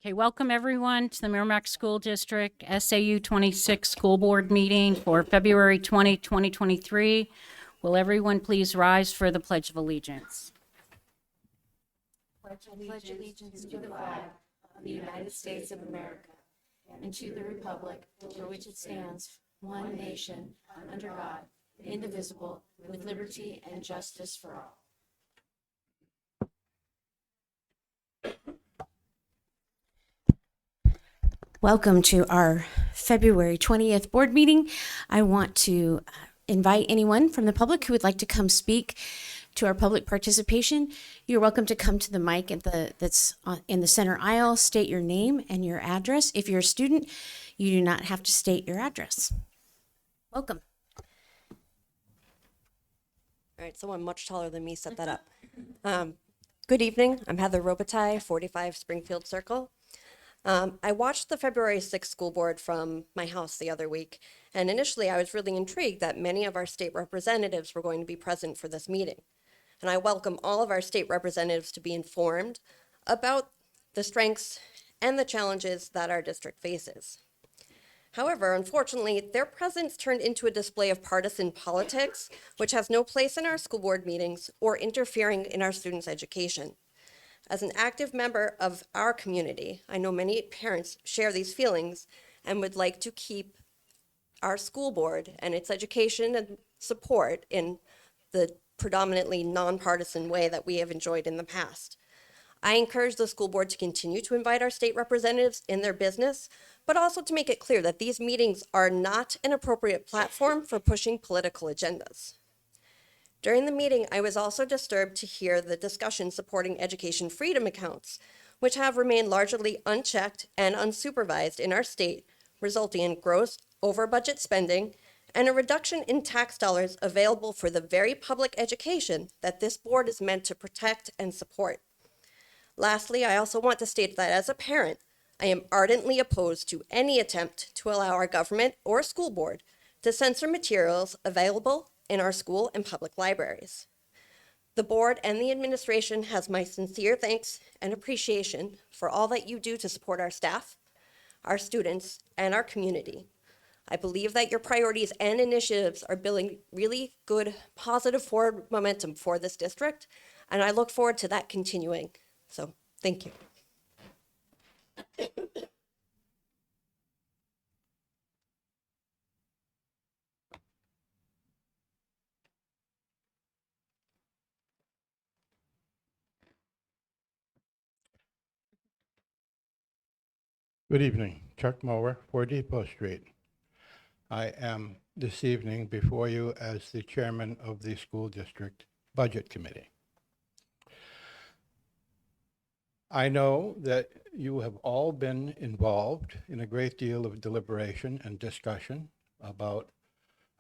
Okay, welcome everyone to the Merrimack School District SAU 26 School Board meeting for February 20, 2023. Will everyone please rise for the Pledge of Allegiance? Pledge allegiance to the flag of the United States of America and to the republic for which it stands, one nation, under God, indivisible, with liberty and justice for all. Welcome to our February 20th board meeting. I want to invite anyone from the public who would like to come speak to our public participation. You're welcome to come to the mic that's in the center aisle, state your name and your address. If you're a student, you do not have to state your address. Welcome. All right, someone much taller than me set that up. Good evening. I'm Heather Robitaille, 45 Springfield Circle. I watched the February 6th school board from my house the other week, and initially I was really intrigued that many of our state representatives were going to be present for this meeting. And I welcome all of our state representatives to be informed about the strengths and the challenges that our district faces. However, unfortunately, their presence turned into a display of partisan politics, which has no place in our school board meetings or interfering in our students' education. As an active member of our community, I know many parents share these feelings and would like to keep our school board and its education and support in the predominantly nonpartisan way that we have enjoyed in the past. I encourage the school board to continue to invite our state representatives in their business, but also to make it clear that these meetings are not an appropriate platform for pushing political agendas. During the meeting, I was also disturbed to hear the discussion supporting education freedom accounts, which have remained largely unchecked and unsupervised in our state, resulting in gross over-budget spending and a reduction in tax dollars available for the very public education that this board is meant to protect and support. Lastly, I also want to state that as a parent, I am ardently opposed to any attempt to allow our government or school board to censor materials available in our school and public libraries. The board and the administration has my sincere thanks and appreciation for all that you do to support our staff, our students, and our community. I believe that your priorities and initiatives are building really good, positive forward momentum for this district, and I look forward to that continuing. So, thank you. Good evening, Chuck Mower, 4 Depot Street. I am this evening before you as the chairman of the school district budget committee. I know that you have all been involved in a great deal of deliberation and discussion about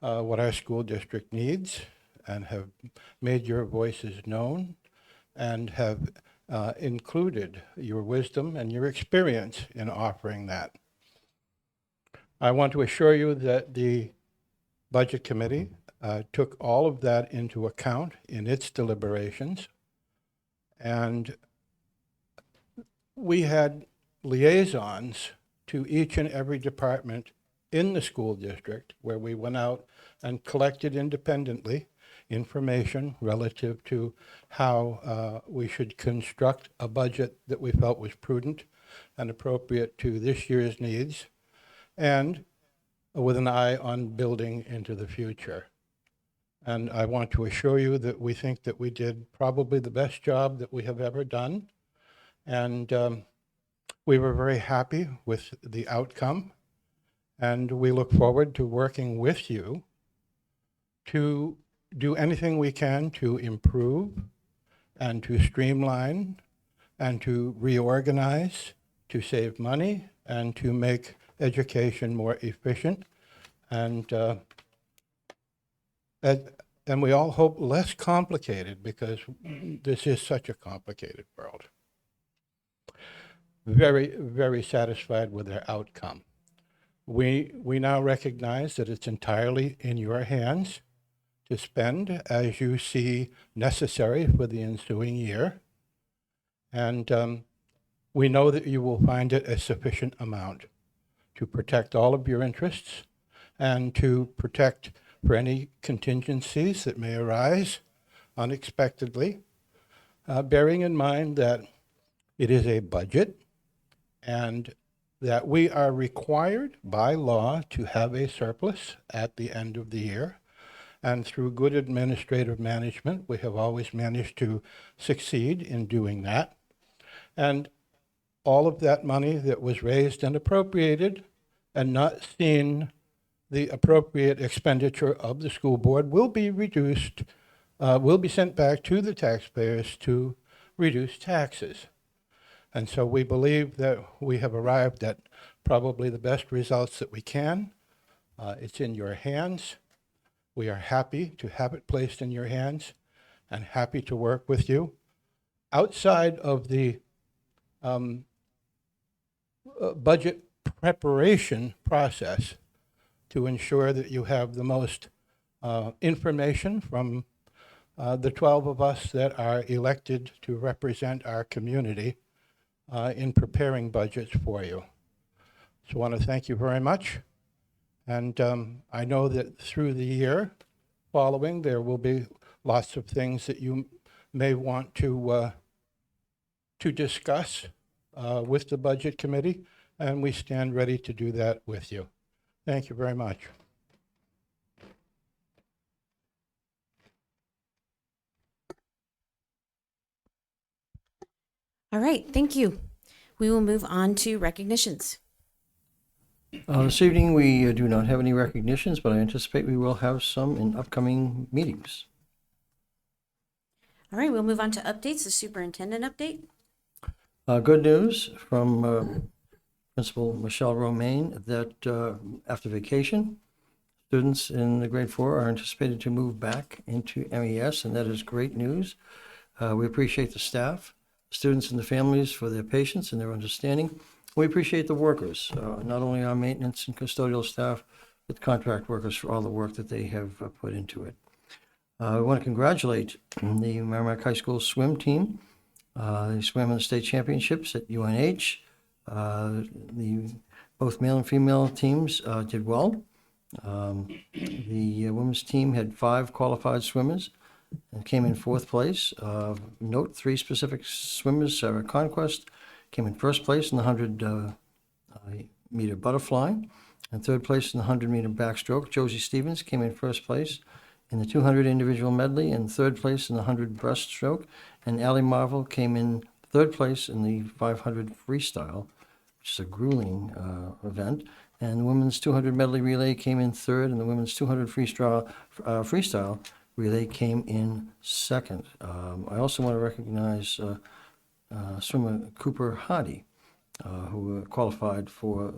what our school district needs and have made your voices known and have included your wisdom and your experience in offering that. I want to assure you that the Budget Committee took all of that into account in its deliberations, and we had liaisons to each and every department in the school district where we went out and collected independently information relative to how we should construct a budget that we felt was prudent and appropriate to this year's needs, and with an eye on building into the future. And I want to assure you that we think that we did probably the best job that we have ever done. And we were very happy with the outcome. And we look forward to working with you to do anything we can to improve and to streamline and to reorganize, to save money and to make education more efficient, and we all hope less complicated, because this is such a complicated world. Very, very satisfied with their outcome. We now recognize that it's entirely in your hands to spend as you see necessary for the ensuing year, and We know that you will find it a sufficient amount to protect all of your interests and to protect for any contingencies that may arise unexpectedly, bearing in mind that it is a budget and that we are required by law to have a surplus at the end of the year. And through good administrative management, we have always managed to succeed in doing that. And all of that money that was raised and appropriated and not seen the appropriate expenditure of the school board will be reduced, will be sent back to the taxpayers to reduce taxes. And so we believe that we have arrived at probably the best results that we can. It's in your hands. We are happy to have it placed in your hands and happy to work with you. Outside of the budget preparation process to ensure that you have the most information from the 12 of us that are elected to represent our community in preparing budgets for you. So I want to thank you very much. And I know that through the year following, there will be lots of things that you may want to discuss with the Budget Committee, and we stand ready to do that with you. Thank you very much. All right, thank you. We will move on to recognitions. This evening, we do not have any recognitions, but I anticipate we will have some in upcoming meetings. All right, we'll move on to updates, the superintendent update. Good news from Principal Michelle Romaine that after vacation, students in the grade 4 are anticipated to move back into MES, and that is great news. We appreciate the staff, students and the families for their patience and their understanding. We appreciate the workers, not only our maintenance and custodial staff, but contract workers for all the work that they have put into it. We want to congratulate the Merrimack High School swim team. They swam in the state championships at UNH. Both male and female teams did well. The women's team had 5 qualified swimmers and came in 4th place. Note 3 specific swimmers: Sarah Conquest came in 1st place in the 100-meter butterfly, and 3rd place in the 100-meter backstroke. Josie Stevens came in 1st place in the 200 individual medley and 3rd place in the 100 breaststroke, and Allie Marvel came in 3rd place in the 500 freestyle, which is a grueling event. And the women's 200 medley relay came in 3rd, and the women's 200 freestyle relay came in 2nd. I also want to recognize swimmer Cooper Hardy, who qualified for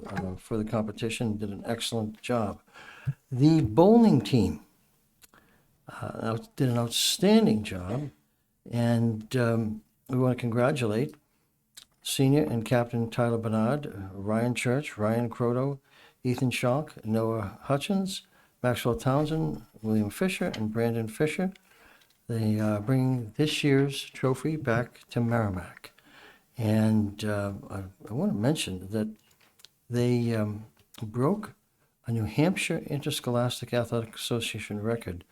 the competition, did an excellent job. The bowling team did an outstanding job, and we want to congratulate senior and captain Tyler Bernard, Ryan Church, Ryan Croto, Ethan Schalk, Noah Hutchins, Maxwell Townsend, William Fisher, and Brandon Fisher. They bring this year's trophy back to Merrimack. And I want to mention that they broke a New Hampshire Interscholastic Athletic Association record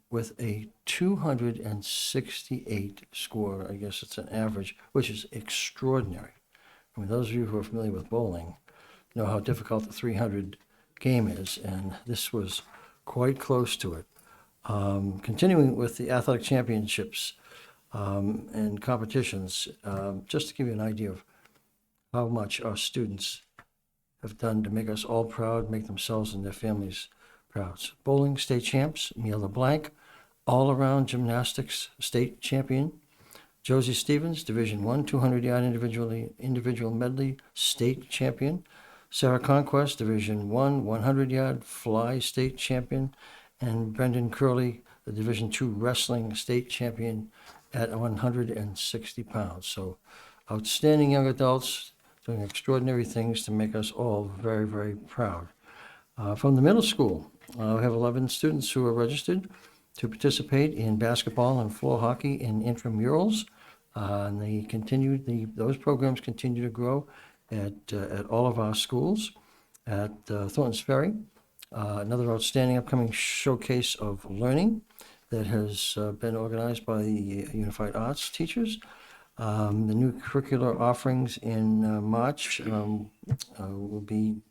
with a 268 score. I guess it's an average, which is extraordinary. I mean, those of you who are familiar with bowling know how difficult the 300 game is, and this was quite close to it. Continuing with the athletic championships and competitions, just to give you an idea of how much our students have done to make us all proud, make themselves and their families proud. So, bowling state champs, Mia LeBlanc, all-around gymnastics state champion. Josie Stevens, Division I, 200-yard individual medley state champion. Sarah Conquest, Division I, 100-yard fly state champion. And Brendan Curley, the Division II wrestling state champion at 160 pounds. So outstanding young adults doing extraordinary things to make us all very, very proud. From the middle school, we have 11 students who are registered to participate in basketball and floor hockey in intramurals. And those programs continue to grow at all of our schools. At Thornton's Ferry, another outstanding upcoming showcase of learning that has been organized by the Unified Arts teachers. The new curricular offerings in March will be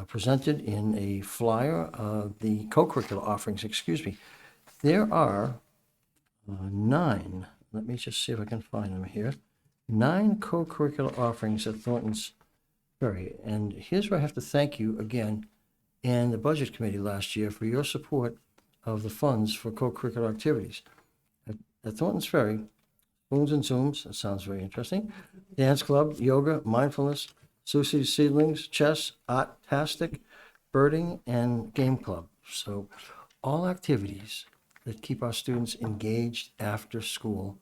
presented in a flyer. The co-curricular offerings, excuse me. There are 9, let me just see if I can find them here. 9 co-curricular offerings at Thornton's Ferry. And here's where I have to thank you again and the Budget Committee last year for your support of the funds for co-curricular activities. At Thornton's Ferry, Spoons and Zooms, that sounds very interesting, dance club, yoga, mindfulness, Susie Seedlings, chess, art-tastic, birding, and game club. So all activities that keep our students engaged after school.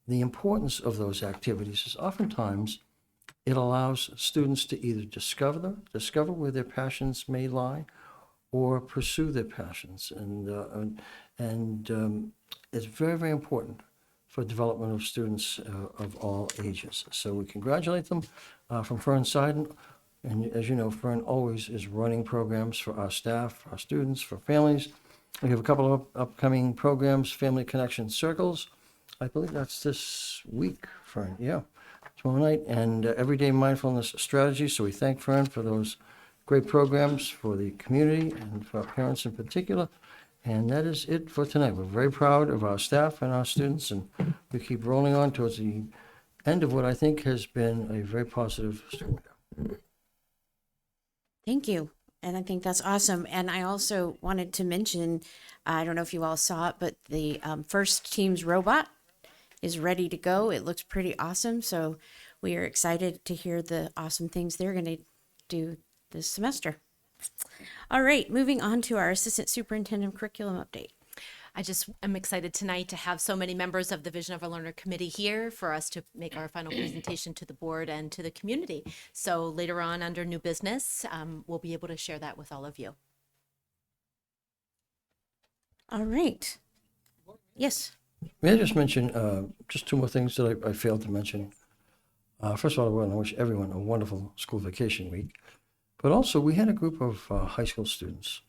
The importance of those activities is oftentimes it allows students to either discover where their passions may lie, or pursue their passions, and it's very, very important for development of students of all ages. So we congratulate them from Fern Seiden. And as you know, Fern always is running programs for our staff, our students, for families. We have a couple of upcoming programs, Family Connection Circles. I believe that's this week, Fern, yeah, tomorrow night, and Everyday Mindfulness Strategy. So we thank Fern for those great programs for the community and for our parents in particular. And that is it for tonight. We're very proud of our staff and our students, and we keep rolling on towards the end of what I think has been a very positive school year. Thank you. And I think that's awesome. And I also wanted to mention, I don't know if you all saw it, but the first team's robot is ready to go. It looks pretty awesome. So we are excited to hear the awesome things they're going to do this semester. All right, moving on to our Assistant Superintendent Curriculum update. I just am excited tonight to have so many members of the Vision of a Learner Committee here for us to make our final presentation to the board and to the community. So later on under new business, we'll be able to share that with all of you. All right. Yes. May I just mention just 2 more things that I failed to mention? First of all, I want to wish everyone a wonderful school vacation week. But also, we had a group of high school students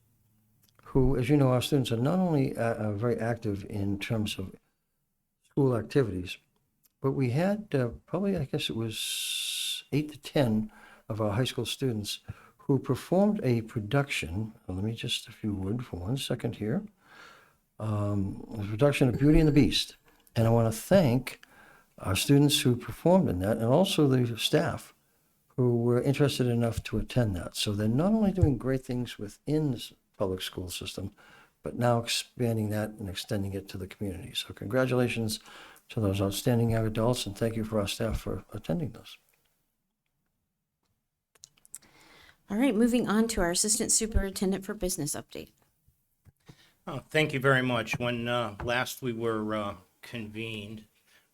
who, as you know, our students are not only very active in terms of school activities, but we had probably, I guess it was 8 to 10 of our high school students who performed a production. Let me just, if you would, for 1 second here. A production of Beauty and the Beast. And I want to thank our students who performed in that, and also the staff who were interested enough to attend that. So they're not only doing great things within the public school system, but now expanding that and extending it to the community. So congratulations to those outstanding young adults, and thank you for our staff for attending those. All right, moving on to our Assistant Superintendent for Business update. Oh, thank you very much. When last we were convened,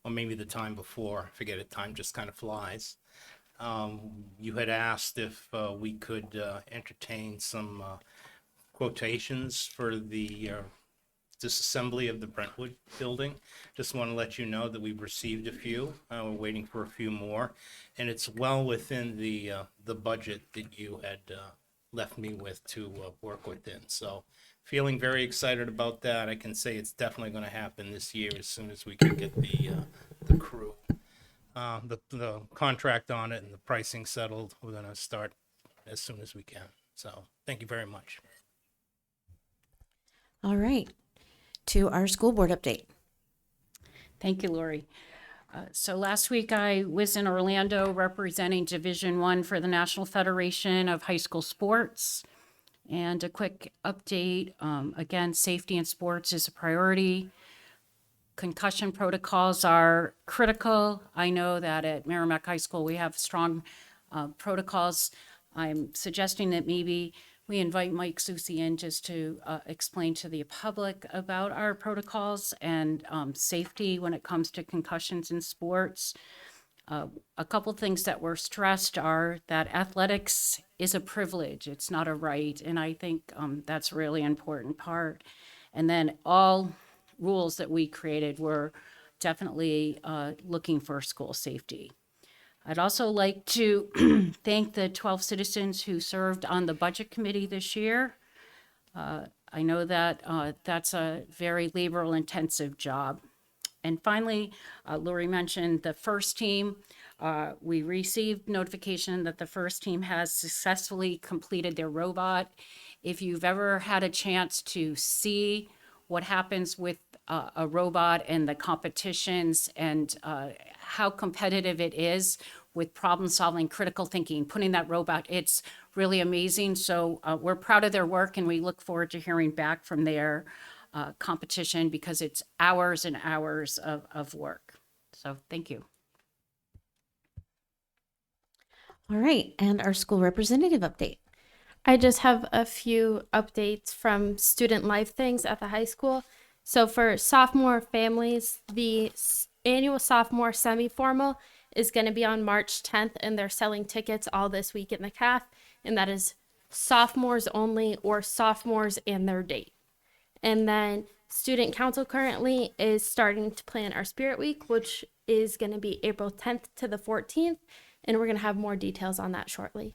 or maybe the time before, I forget it, time just kind of flies. You had asked if we could entertain some quotations for the disassembly of the Brentwood building. Just want to let you know that we've received a few. We're waiting for a few more, and it's well within the budget that you had left me with to work within. So feeling very excited about that. I can say it's definitely going to happen this year as soon as we can get the crew, the contract on it and the pricing settled. We're going to start as soon as we can. So thank you very much. All right, to our school board update. Thank you, Lori. So last week I was in Orlando representing Division I for the National Federation of High School Sports. And a quick update, again, safety in sports is a priority. Concussion protocols are critical. I know that at Merrimack High School we have strong protocols. I'm suggesting that maybe we invite Mike Susi in just to explain to the public about our protocols and safety when it comes to concussions in sports. A couple things that were stressed are that athletics is a privilege. It's not a right. And I think that's a really important part. And then all rules that we created were definitely looking for school safety. I'd also like to thank the 12 citizens who served on the Budget Committee this year. I know that that's a very labor-intensive job. And finally, Lori mentioned the first team. We received notification that the first team has successfully completed their robot. If you've ever had a chance to see what happens with a robot and the competitions and how competitive it is with problem solving, critical thinking, putting that robot, it's really amazing. So we're proud of their work and we look forward to hearing back from their competition because it's hours and hours of work. So thank you. All right, and our school representative update. I just have a few updates from student life things at the high school. So for sophomore families, the annual sophomore semi-formal is going to be on March 10th, and they're selling tickets all this week in the CAF, and that is sophomores only or sophomores and their date. And then student council currently is starting to plan our Spirit Week, which is going to be April 10th to the 14th, and we're going to have more details on that shortly.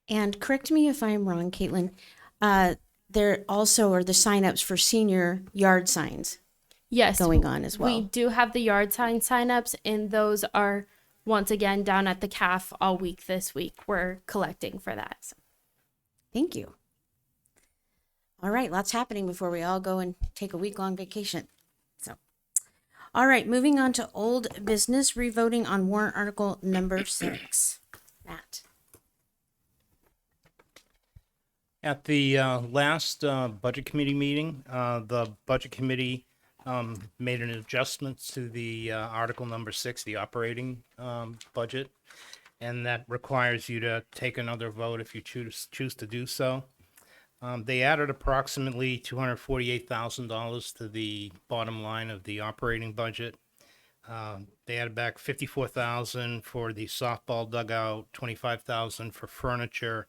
And correct me if I'm wrong, Caitlin, there also are the signups for senior yard signs Yes, going on as well. we do have the yard sign signups, and those are once again down at the CAF all week this week. We're collecting for that. So. Thank you. All right, lots happening before we all go and take a week-long vacation. So, all right, moving on to old business, revoting on warrant article number 6. Matt. At the last Budget Committee meeting, the Budget Committee made an adjustment to the Article number 6, the operating budget, and that requires you to take another vote if you choose to do so. They added approximately $248,000 to the bottom line of the operating budget. They added back $54,000 for the softball dugout, $25,000 for furniture,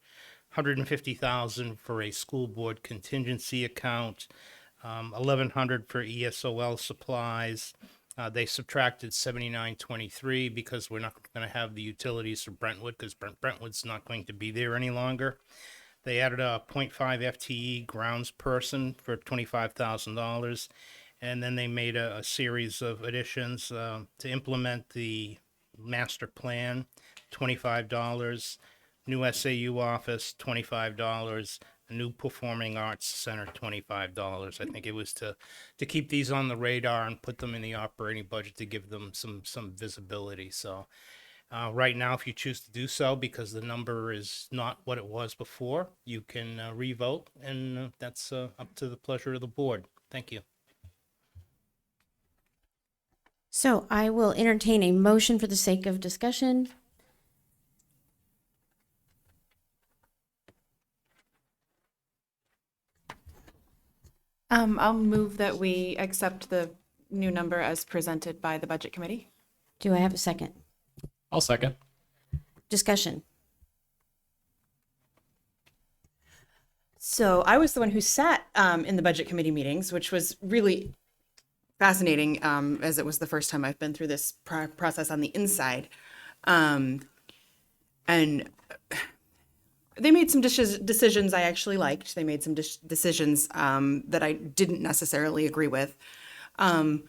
$150,000 for a school board contingency account, $1,100 for ESOL supplies. They subtracted $79.23 because we're not going to have the utilities for Brentwood because Brentwood's not going to be there any longer. They added a 0.5 FTE grounds person for $25,000. And then they made a series of additions to implement the master plan, $25, new SAU office, $25, a new performing arts center, $25. I think it was to keep these on the radar and put them in the operating budget to give them some visibility. So right now, if you choose to do so, because the number is not what it was before, you can revote, and that's up to the pleasure of the board. Thank you. So I will entertain a motion for the sake of discussion. I'll move that we accept the new number as presented by the Budget Committee. Do I have a second? I'll second. Discussion. So I was the one who sat in the Budget Committee meetings, which was really fascinating, as it was the first time I've been through this process on the inside. And they made some decisions I actually liked. They made some decisions that I didn't necessarily agree with. But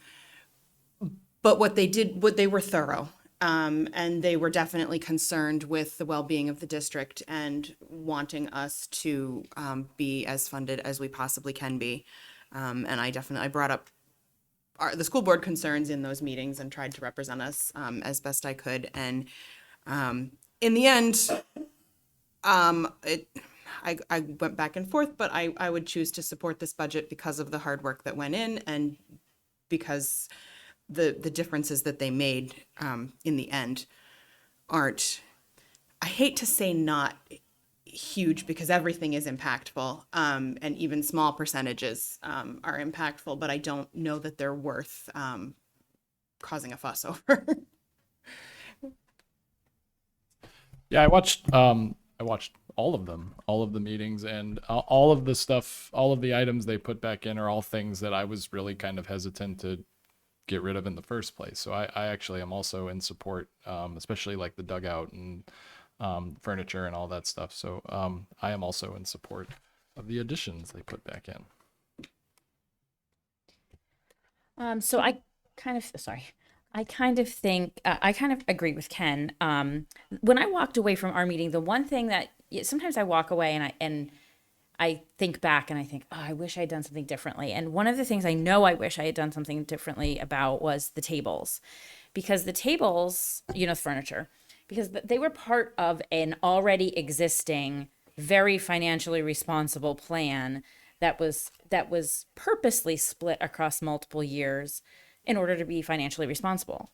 what they were thorough. And they were definitely concerned with the well-being of the district and wanting us to be as funded as we possibly can be. And I brought up the school board concerns in those meetings and tried to represent us as best I could. And in the end, I went back and forth, but I would choose to support this budget because of the hard work that went in and because the differences that they made in the end aren't, I hate to say not huge because everything is impactful, and even small percentages are impactful, but I don't know that they're worth causing a fuss over. Yeah, I watched watched all of them, all of the meetings, and all of the stuff, all of the items they put back in are all things that I was really kind of hesitant to get rid of in the first place. So I actually am also in support, especially like the dugout and furniture and all that stuff. So I am also in support of the additions they put back in. So I kind of, sorry, I kind of think, I kind of agree with Ken. When I walked away from our meeting, the one thing that sometimes I walk away and I think back and I think, oh, I wish I had done something differently. And one of the things I know I wish I had done something differently about was the tables, because the tables, furniture, because they were part of an already existing, very financially responsible plan that was purposely split across multiple years in order to be financially responsible.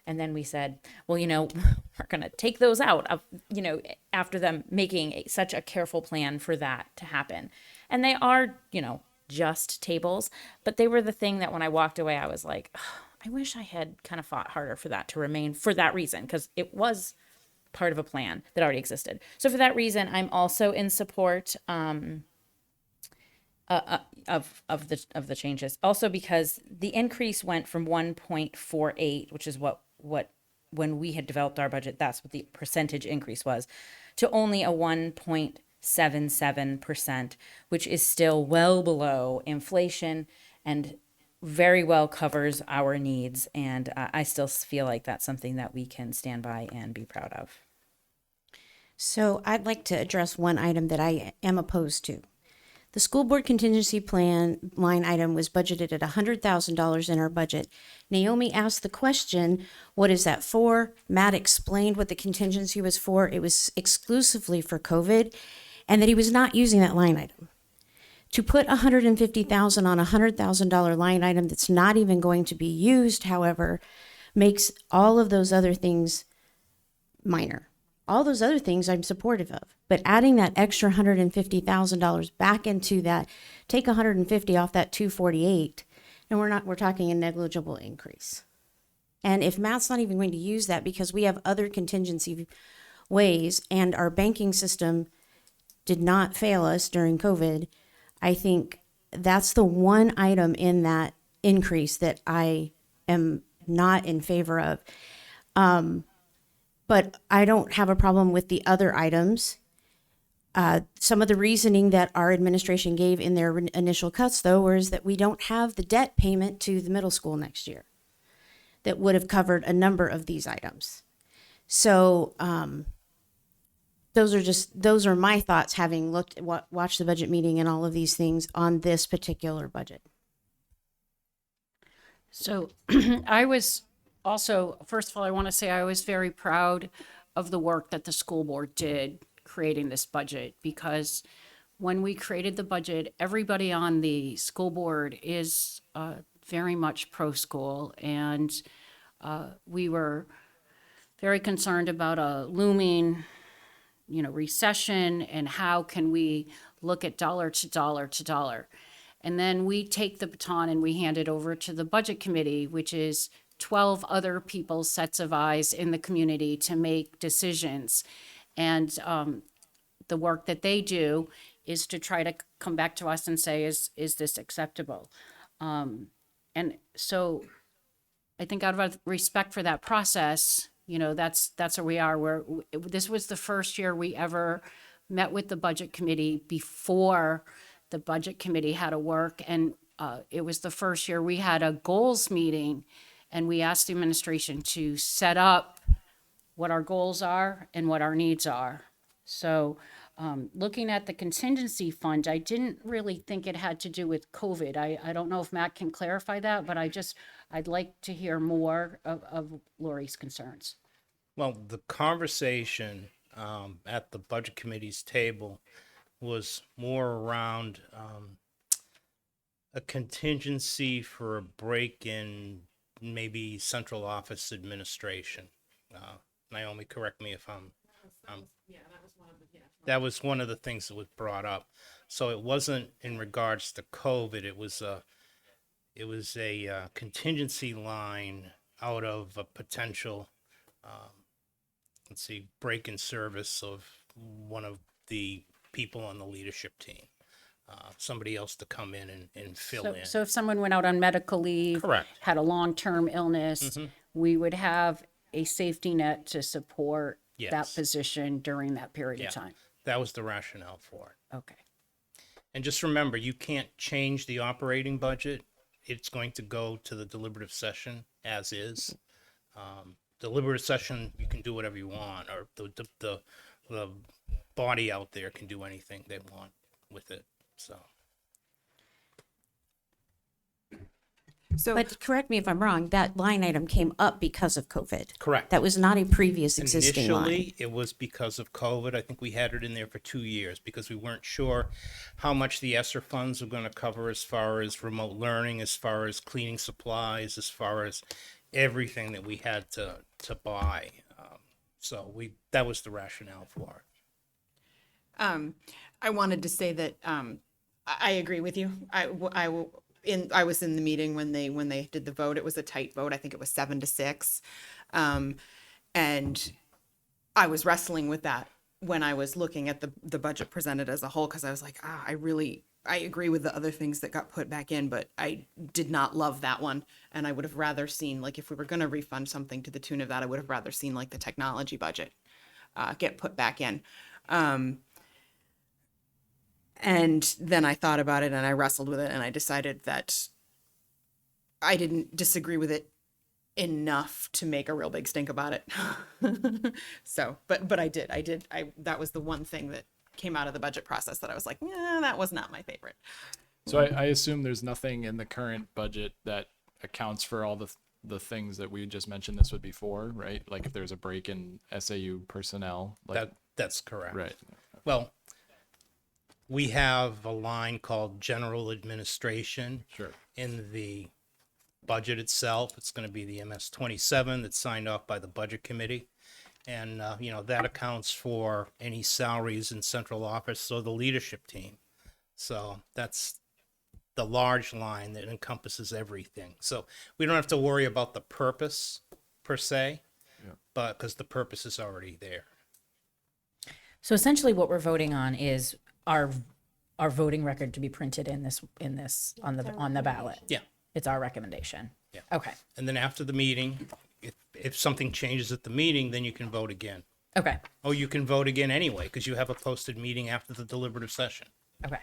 And then we said, well, we're going to take those out of, after them making such a careful plan for that to happen. And they are, just tables, but they were the thing that when I walked away, I was like, oh, I wish I had kind of fought harder for that to remain for that reason, because it was part of a plan that already existed. So for that reason, I'm also in support of the changes. Also because the increase went from 1.48, which is what when we had developed our budget, that's what the percentage increase was, to only a 1.77%, which is still well below inflation and very well covers our needs. And I still feel like that's something that we can stand by and be proud of. So I'd like to address one item that I am opposed to. The school board contingency plan line item was budgeted at $100,000 in our budget. Naomi asked the question, what is that for? Matt explained what the contingency was for. It was exclusively for COVID, and that he was not using that line item. To put $150,000 on a $100,000 line item that's not even going to be used, however, makes all of those other things minor. All those other things I'm supportive of, but adding that extra $150,000 back into that, take $150 off that 248, and we're talking a negligible increase. And if Matt's not even going to use that because we have other contingency ways and our banking system did not fail us during COVID, I think that's the one item in that increase that I am not in favor of. But I don't have a problem with the other items. Some of the reasoning that our administration gave in their initial cuts, though, was that we don't have the debt payment to the middle school next year that would have covered a number of these items. So those are my thoughts, having watched the budget meeting and all of these things on this particular budget. So I was also, first of all, I want to say I was very proud of the work that the school board did creating this budget, because when we created the budget, everybody on the school board is very much pro-school, and we were very concerned about a looming, recession, and how can we look at dollar to dollar to dollar. And then we take the baton and we hand it over to the budget committee, which is 12 other people's sets of eyes in the community to make decisions. And the work that they do is to try to come back to us and say, is this acceptable? And so I think out of respect for that process, that's where we are. This was the first year we ever met with the budget committee before the budget committee had to work. And it was the first year we had a goals meeting, and we asked the administration to set up what our goals are and what our needs are. So looking at the contingency fund, I didn't really think it had to do with COVID. I don't know if Matt can clarify that, but I'd like to hear more of Lori's concerns. Well, the conversation at the budget committee's table was more around a contingency for a break in maybe central office administration. Naomi, correct me if I'm. That was one of the things that was brought up. So it wasn't in regards to COVID. It was a contingency line out of a potential, break in service of one of the people on the leadership team, somebody else to come in and fill in. So if someone went out on medical leave, Correct. had a long-term illness, we would have a safety net to support that Yes. position during that period Yeah, of time. that was the rationale for it. Okay. And just remember, you can't change the operating budget. It's going to go to the deliberative session as is. Deliberative session, you can do whatever you want, or the body out there can do anything they want with it, so. So But correct me if I'm wrong, that line item came up because of COVID. Correct. That was not a previous existing line. Initially, it was because of COVID. I think we had it in there for 2 years because we weren't sure how much the ESSER funds were going to cover as far as remote learning, as far as cleaning supplies, as far as everything that we had to buy. So that was the rationale for it. I wanted to say that I agree with you. I was in the meeting when they did the vote. It was a tight vote. I think it was 7-6, and I was wrestling with that when I was looking at the budget presented as a whole, because I was like, I agree with the other things that got put back in, but I did not love that one, and I would have rather seen, like, if we were going to refund something to the tune of that, I would have rather seen like the technology budget get put back in. And then I thought about it and I wrestled with it and I decided that I didn't disagree with it enough to make a real big stink about it. So, but I did. That was the one thing that came out of the budget process that I was like, yeah, that was not my favorite. So I assume there's nothing in the current budget that accounts for all the things that we just mentioned this would be for, right? Like if there's a break in SAU personnel, like That's correct. right. Well, we have a line called general administration. Sure. In the budget itself. It's going to be the MS 27 that's signed off by the budget committee. And, that accounts for any salaries in central office or the leadership team. So that's the large line that encompasses everything. So we don't have to worry about the purpose per se, but because the purpose is already there. So essentially what we're voting on is our voting record to be printed in this on the ballot. Yeah. It's our recommendation. Yeah. Okay. And then after the meeting, if something changes at the meeting, then you can vote again. Okay. Oh, you can vote again anyway, because you have a posted meeting after the deliberative session. Okay.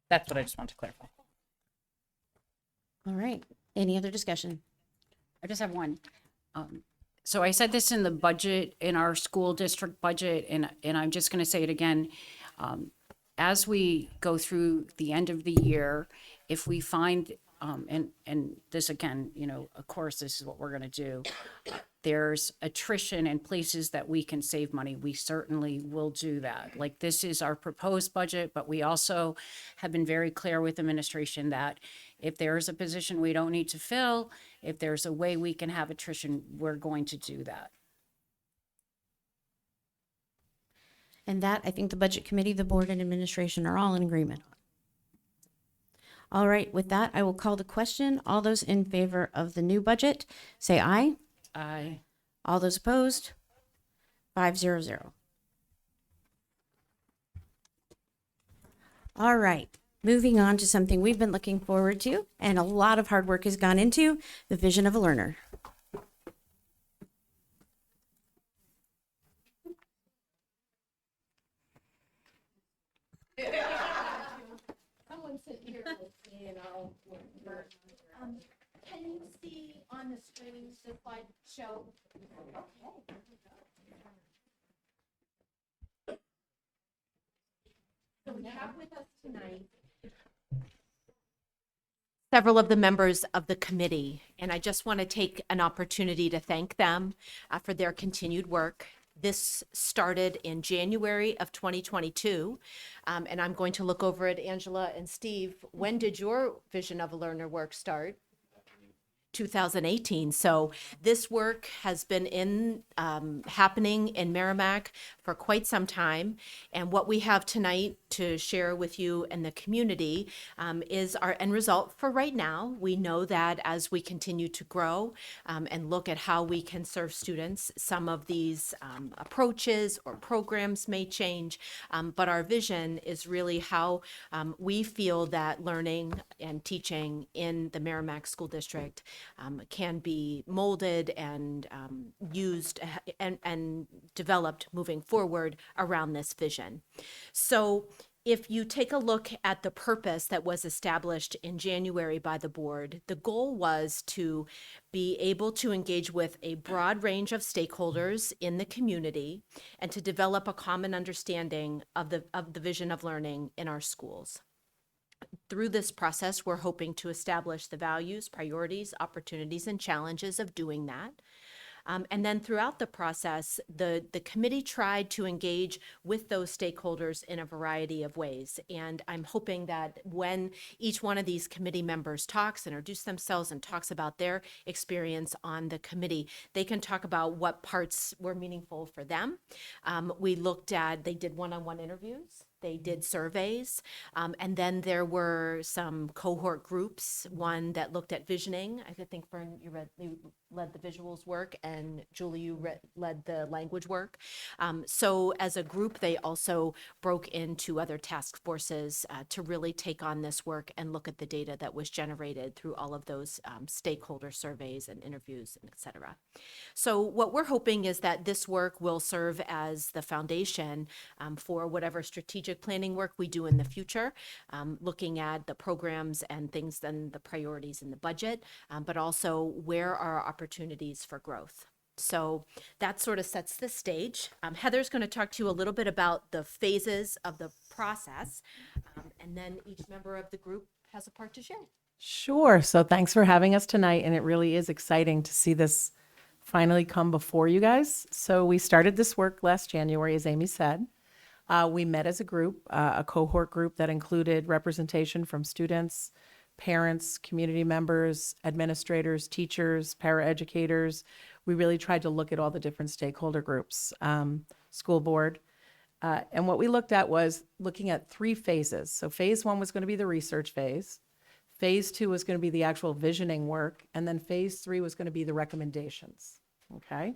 That's what I just wanted to clarify. All right. Any other discussion? I just have one. So I said this in the budget, in our school district budget, and I'm just going to say it again. As we go through the end of the year, if we find, and this again, of course, this is what we're going to do. There's attrition in places that we can save money. We certainly will do that. Like this is our proposed budget, but we also have been very clear with administration that if there is a position we don't need to fill, if there's a way we can have attrition, we're going to do that. And that, I think the budget committee, the board, and administration are all in agreement on. All right, with that, I will call the question. All those in favor of the new budget, say aye. Aye. All those opposed? 500. All right, moving on to something we've been looking forward to and a lot of hard work has gone into, the vision of a learner. Can you see on the screen the slideshow? So we have with us tonight several of the members of the committee, and I just want to take an opportunity to thank them for their continued work. This started in January of 2022, and I'm going to look over at Angela and Steve. When did your Vision of a Learner work start? 2018. So this work has been happening in Merrimack for quite some time. And what we have tonight to share with you and the community is our end result for right now. We know that as we continue to grow and look at how we can serve students, some of these approaches or programs may change, but our vision is really how we feel that learning and teaching in the Merrimack School District can be molded and used and developed moving forward around this vision. So if you take a look at the purpose that was established in January by the board, the goal was to be able to engage with a broad range of stakeholders in the community and to develop a common understanding of the vision of learning in our schools. Through this process, we're hoping to establish the values, priorities, opportunities, and challenges of doing that. And then throughout the process, the committee tried to engage with those stakeholders in a variety of ways. And I'm hoping that when each one of these committee members talks, introduce themselves, and talks about their experience on the committee, they can talk about what parts were meaningful for them. They did one-on-one interviews. They did surveys, and then there were some cohort groups, one that looked at visioning. I think, Fern, you led the visuals work, and Julie, you led the language work. So as a group, they also broke into other task forces to really take on this work and look at the data that was generated through all of those stakeholder surveys and interviews, and et cetera. So what we're hoping is that this work will serve as the foundation for whatever strategic planning work we do in the future, looking at the programs and things and the priorities in the budget, but also where are our opportunities for growth. So that sort of sets the stage. Heather's going to talk to you a little bit about the phases of the process, and then each member of the group has a part to share. Sure. So thanks for having us tonight. And it really is exciting to see this finally come before you guys. So we started this work last January, as Amy said. We met as a group, a cohort group that included representation from students, parents, community members, administrators, teachers, paraeducators. We really tried to look at all the different stakeholder groups, school board. And what we looked at was looking at 3 phases. So phase 1 was going to be the research phase. Phase 2 was going to be the actual visioning work. And then phase 3 was going to be the recommendations. Okay.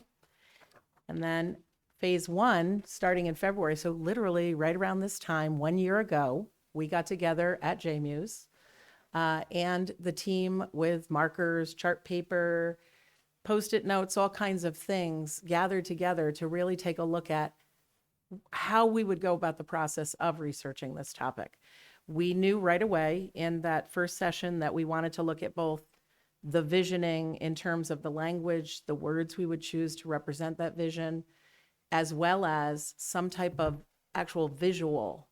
And then phase 1, starting in February, so literally right around this time, 1 year ago, we got together at JMU's and the team with markers, chart paper, Post-it notes, all kinds of things gathered together to really take a look at how we would go about the process of researching this topic. We knew right away in that first session that we wanted to look at both the visioning in terms of the language, the words we would choose to represent that vision, as well as some type of actual visual,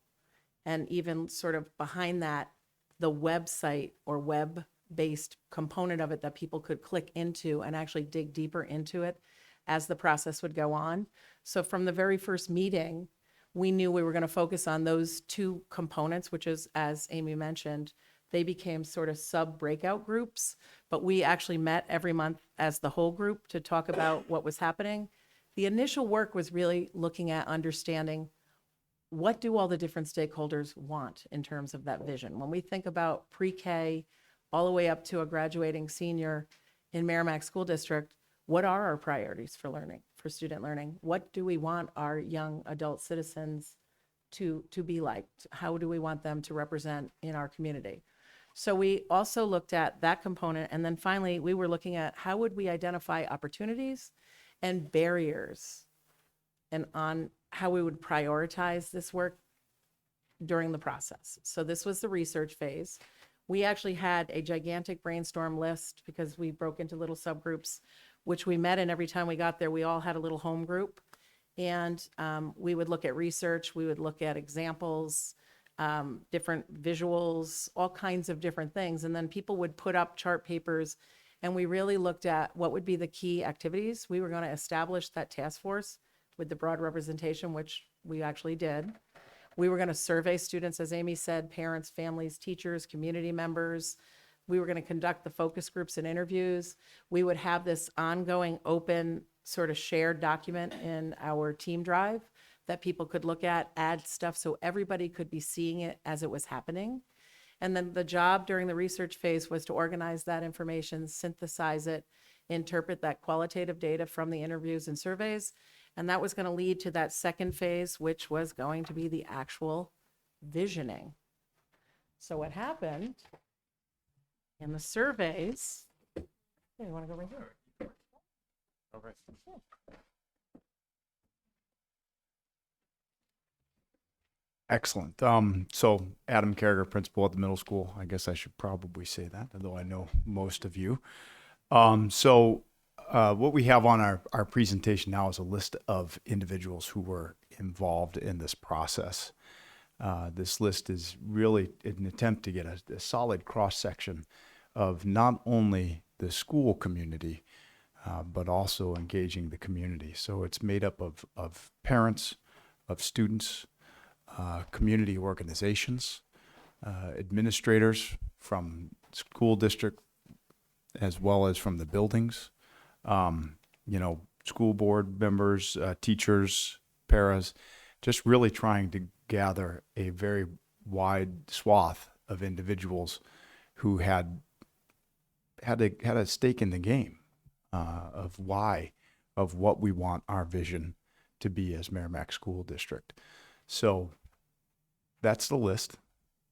and even sort of behind that, the website or web-based component of it that people could click into and actually dig deeper into it as the process would go on. So from the very first meeting, we knew we were going to focus on those 2 components, which is, as Amy mentioned, they became sort of sub-breakout groups, but we actually met every month as the whole group to talk about what was happening. The initial work was really looking at understanding what do all the different stakeholders want in terms of that vision. When we think about pre-K all the way up to a graduating senior in Merrimack School District, what are our priorities for learning, for student learning? What do we want our young adult citizens to be like? How do we want them to represent in our community? So we also looked at that component. And then finally, we were looking at how would we identify opportunities and barriers and on how we would prioritize this work during the process. So this was the research phase. We actually had a gigantic brainstorm list because we broke into little subgroups, which we met, and every time we got there, we all had a little home group. And we would look at research, we would look at examples, different visuals, all kinds of different things. And then people would put up chart papers, and we really looked at what would be the key activities. We were going to establish that task force with the broad representation, which we actually did. We were going to survey students, as Amy said, parents, families, teachers, community members, We were going to conduct the focus groups and interviews. We would have this ongoing, open, sort of shared document in our team drive that people could look at, add stuff so everybody could be seeing it as it was happening. And then the job during the research phase was to organize that information, synthesize it, interpret that qualitative data from the interviews and surveys. And that was going to lead to that second phase, which was going to be the actual visioning. So what happened in the surveys, hey, you want to go right here? All right. Excellent. So Adam Carragher, principal at the middle school. I guess I should probably say that, although I know most of you. What we have on our presentation now is a list of individuals who were involved in this process. This list is really an attempt to get a solid cross-section of not only the school community, but also engaging the community. So it's made up of parents, of students, community organizations, administrators from school district, as well as from the buildings, school board members, teachers, paras, just really trying to gather a very wide swath of individuals who had a stake in the game of what we want our vision to be as Merrimack School District. So that's the list.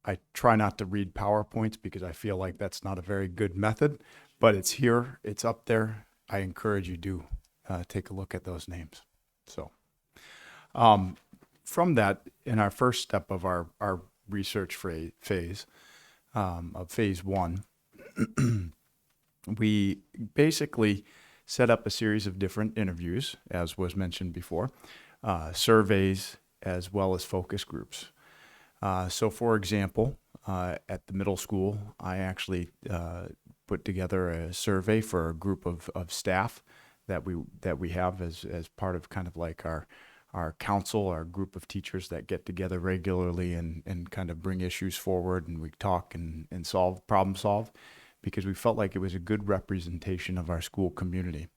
I try not to read PowerPoints because I feel like that's not a very good method, but it's here, it's up there. I encourage you to take a look at those names. So from that, in our first step of our research phase, of phase one, we basically set up a series of different interviews, as was mentioned before, surveys, as well as focus groups. So for example, at the middle school, I actually put together a survey for a group of staff that we have as part of kind of like our council, our group of teachers that get together regularly and kind of bring issues forward, and we talk and problem solve, because we felt like it was a good representation of our school community.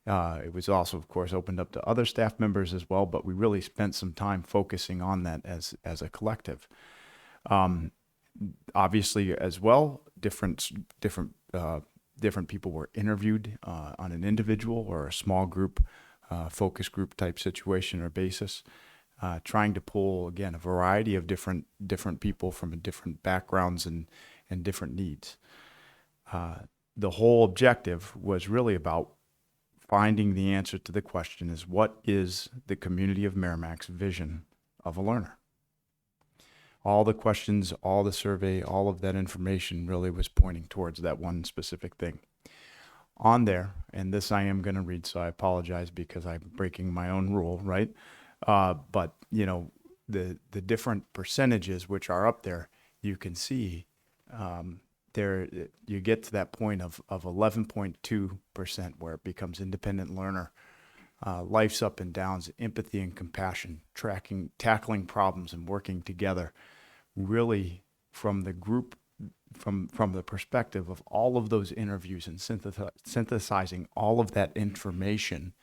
It was also, of course, opened up to other staff members as well, but we really spent some time focusing on that as a collective. Obviously, as well, different people were interviewed on an individual or a small group, focus group type situation or basis, trying to pull, again, a variety of different people from different backgrounds and different needs. The whole objective was really about finding the answer to the question is, what is the community of Merrimack's vision of a learner? All the questions, all the survey, all of that information really was pointing towards that one specific thing. On there, and this I am going to read, so I apologize because I'm breaking my own rule, right? But, the different percentages which are up there, you can see there you get to that point of 11.2% where it becomes independent learner, life's up and downs, empathy and compassion, tackling problems and working together, really from the group, from the perspective of all of those interviews and synthesizing all of that information.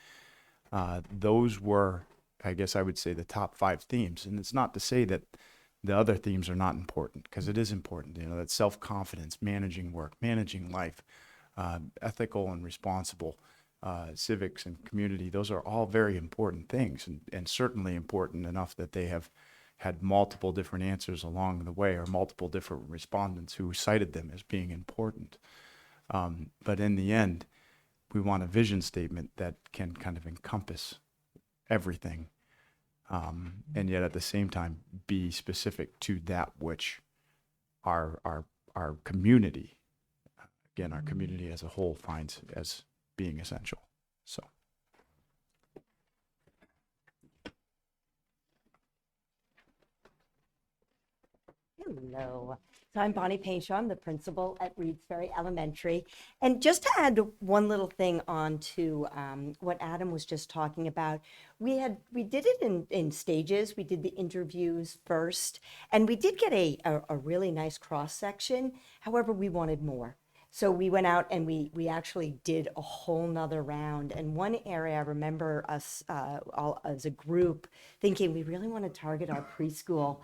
Those were, I guess I would say, the top 5 themes. And it's not to say that the other themes are not important, because it is important, that self-confidence, managing work, managing life, ethical and responsible, civics and community. Those are all very important things, and certainly important enough that they have had multiple different answers along the way, or multiple different respondents who cited them as being important. But in the end, we want a vision statement that can kind of encompass everything. And yet at the same time be specific to that which our community, again, our community as a whole finds as being essential. So. Hello. So I'm Bonnie Painshaw. I'm the principal at Reeds Ferry Elementary. And just to add one little thing on to what Adam was just talking about, we did it in stages. We did the interviews first, and we did get a really nice cross section. However, we wanted more. So we went out and we actually did a whole nother round. And one area I remember us all as a group thinking we really want to target our preschool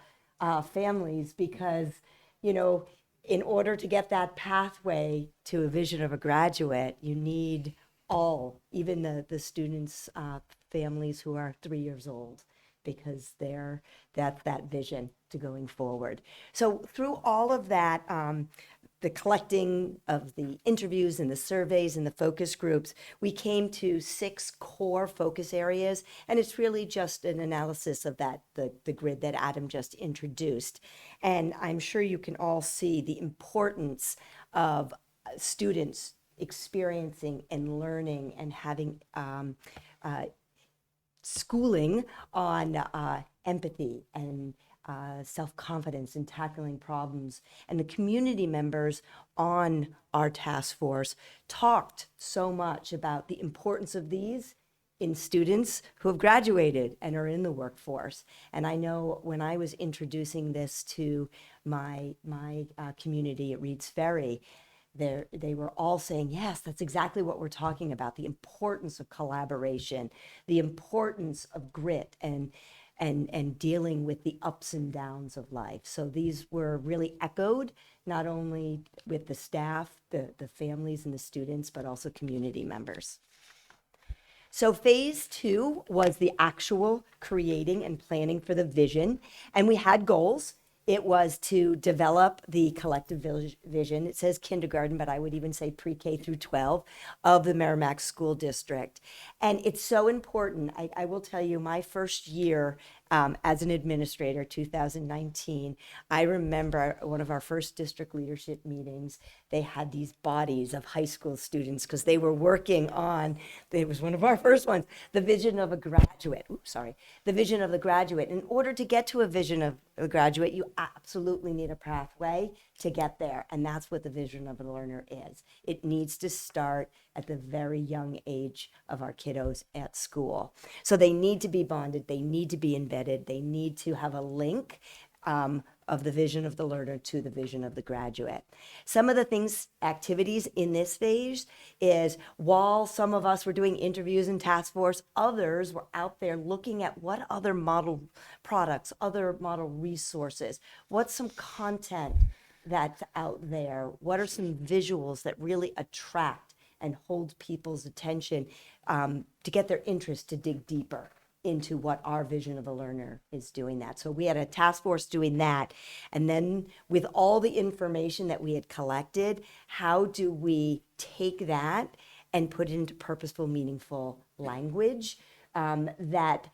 families because, you know, in order to get that pathway to a vision of a graduate, you need all, even the students' families who are 3 years old, because that's that vision to going forward. So through all of that, the collecting of the interviews and the surveys and the focus groups, we came to 6 core focus areas, and it's really just an analysis of that, the grid that Adam just introduced. And I'm sure you can all see the importance of students experiencing and learning and having schooling on empathy and self-confidence in tackling problems. And the community members on our task force talked so much about the importance of these in students who have graduated and are in the workforce. And I know when I was introducing this to my community at Reeds Ferry, they were all saying, yes, that's exactly what we're talking about, the importance of collaboration, the importance of grit and dealing with the ups and downs of life. So these were really echoed, not only with the staff, the families and the students, but also community members. So phase 2 was the actual creating and planning for the vision. And we had goals. It was to develop the collective vision. It says kindergarten, but I would even say pre-K through 12 of the Merrimack School District. And it's so important. I will tell you, my first year as an administrator, 2019, I remember one of our first district leadership meetings, they had these bodies of high school students because they were working on, it was one of our first ones, the vision of a graduate. The vision of the graduate. In order to get to a vision of a graduate, you absolutely need a pathway to get there. And that's what the vision of a learner is. It needs to start at the very young age of our kiddos at school. So they need to be bonded, they need to be embedded, they need to have a link of the vision of the learner to the vision of the graduate. Some of the things, activities in this phase is, while some of us were doing interviews in task force, others were out there looking at what other model products, other model resources, what's some content that's out there, what are some visuals that really attract and hold people's attention to get their interest to dig deeper into what our vision of a learner is doing that. So we had a task force doing that. And then with all the information that we had collected, how do we take that and put it into purposeful, meaningful language that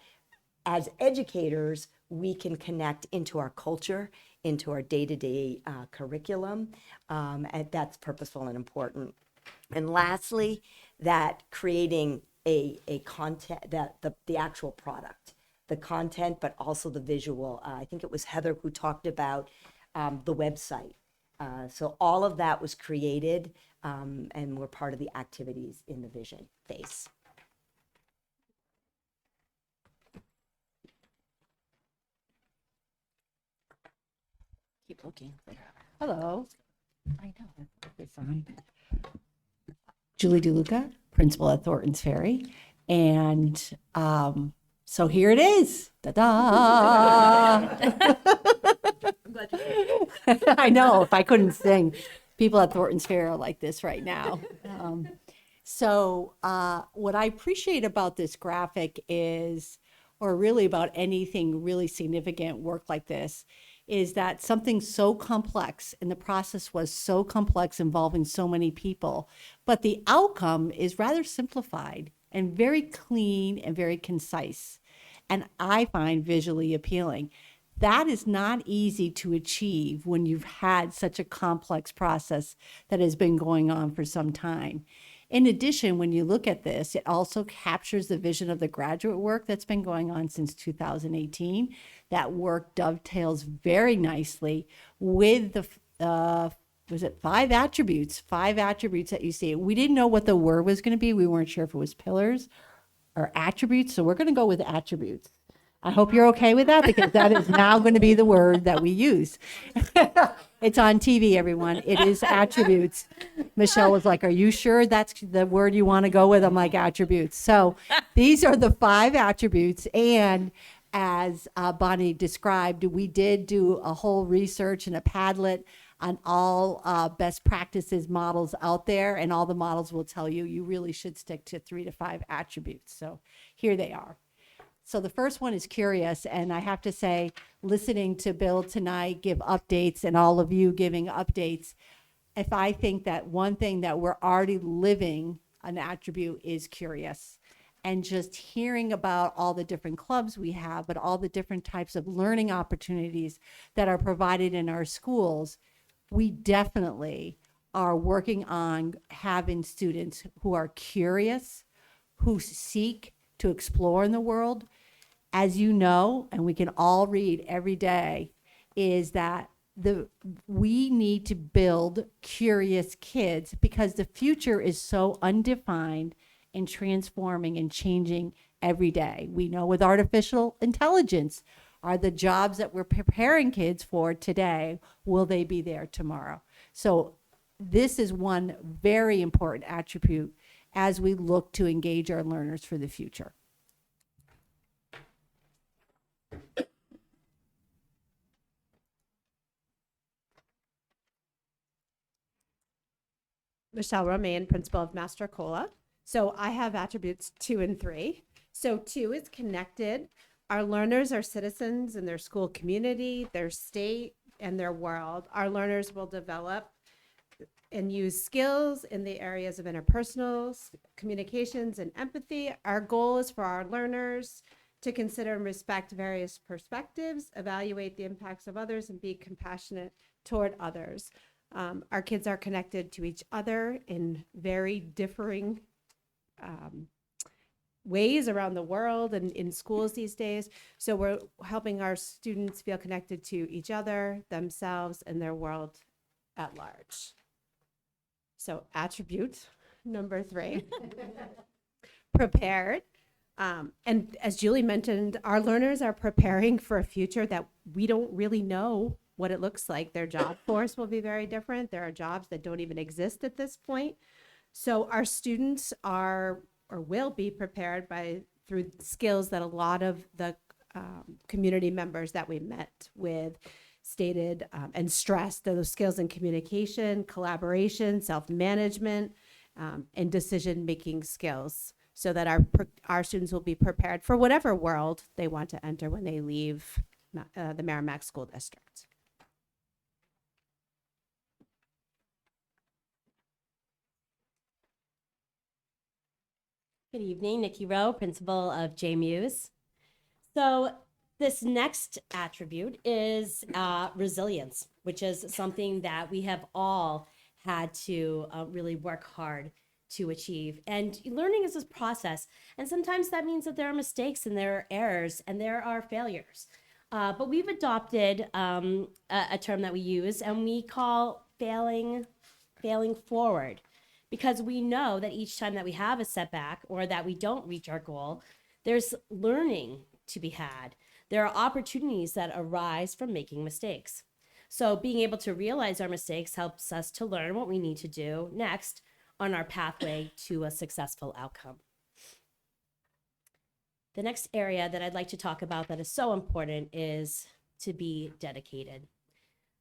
as educators, we can connect into our culture, into our day-to-day curriculum, and that's purposeful and important. And lastly, that creating a content, that the actual product, the content, but also the visual. I think it was Heather who talked about the website. So all of that was created and were part of the activities in the vision phase. Keep looking. Hello. I know. It's on. Julie DeLuca, principal at Thornton's Ferry. And so here it is. Ta-da! I know, if I couldn't sing, people at Thornton's Ferry are like this right now. So what I appreciate about this graphic is, or really about anything really significant work like this, is that something so complex, and the process was so complex involving so many people, but the outcome is rather simplified and very clean and very concise, and I find visually appealing. That is not easy to achieve when you've had such a complex process that has been going on for some time. In addition, when you look at this, it also captures the vision of the graduate work that's been going on since 2018. That work dovetails very nicely with was it 5 attributes? 5 attributes that you see. We didn't know what the word was going to be. We weren't sure if it was pillars or attributes. So we're going to go with attributes. I hope you're okay with that because that is now going to be the word that we use. It's on TV, everyone. It is attributes. Michelle was like, "Are you sure that's the word you want to go with?" I'm like, attributes. So these are the 5 attributes. And as Bonnie described, we did do a whole research and a Padlet on all best practices models out there. And all the models will tell you, you really should stick to 3 to 5 attributes. So here they are. So the first one is curious, and I have to say, listening to Bill tonight give updates and all of you giving updates, if I think that one thing that we're already living an attribute is curious. And just hearing about all the different clubs we have, but all the different types of learning opportunities that are provided in our schools, we definitely are working on having students who are curious, who seek to explore in the world. As you know, and we can all read every day, is that we need to build curious kids because the future is so undefined and transforming and changing every day. We know with artificial intelligence, are the jobs that we're preparing kids for today, will they be there tomorrow? So this is one very important attribute as we look to engage our learners for the future. Michelle Romaine, principal of Master Cola. So I have attributes 2 and 3. So 2 is connected. Our learners are citizens in their school community, their state, and their world. Our learners will develop and use skills in the areas of interpersonal communications and empathy. Our goal is for our learners to consider and respect various perspectives, evaluate the impacts of others, and be compassionate toward others. Our kids are connected to each other in very differing ways around the world and in schools these days. So we're helping our students feel connected to each other, themselves, and their world at large. So attribute number 3, prepared. And as Julie mentioned, our learners are preparing for a future that we don't really know what it looks like. Their job force will be very different. There are jobs that don't even exist at this point. So our students are or will be prepared through skills that a lot of the community members that we met with stated and stressed, those skills in communication, collaboration, self-management, and decision-making skills, so that our students will be prepared for whatever world they want to enter when they leave the Merrimack School District. Good evening, Nikki Rowe, principal of JMUS. So this next attribute is resilience, which is something that we have all had to really work hard to achieve. And learning is this process. And sometimes that means that there are mistakes and there are errors and there are failures. But we've adopted a term that we use and we call failing forward. Because we know that each time that we have a setback or that we don't reach our goal, there's learning to be had. There are opportunities that arise from making mistakes. So being able to realize our mistakes helps us to learn what we need to do next on our pathway to a successful outcome. The next area that I'd like to talk about that is so important is to be dedicated.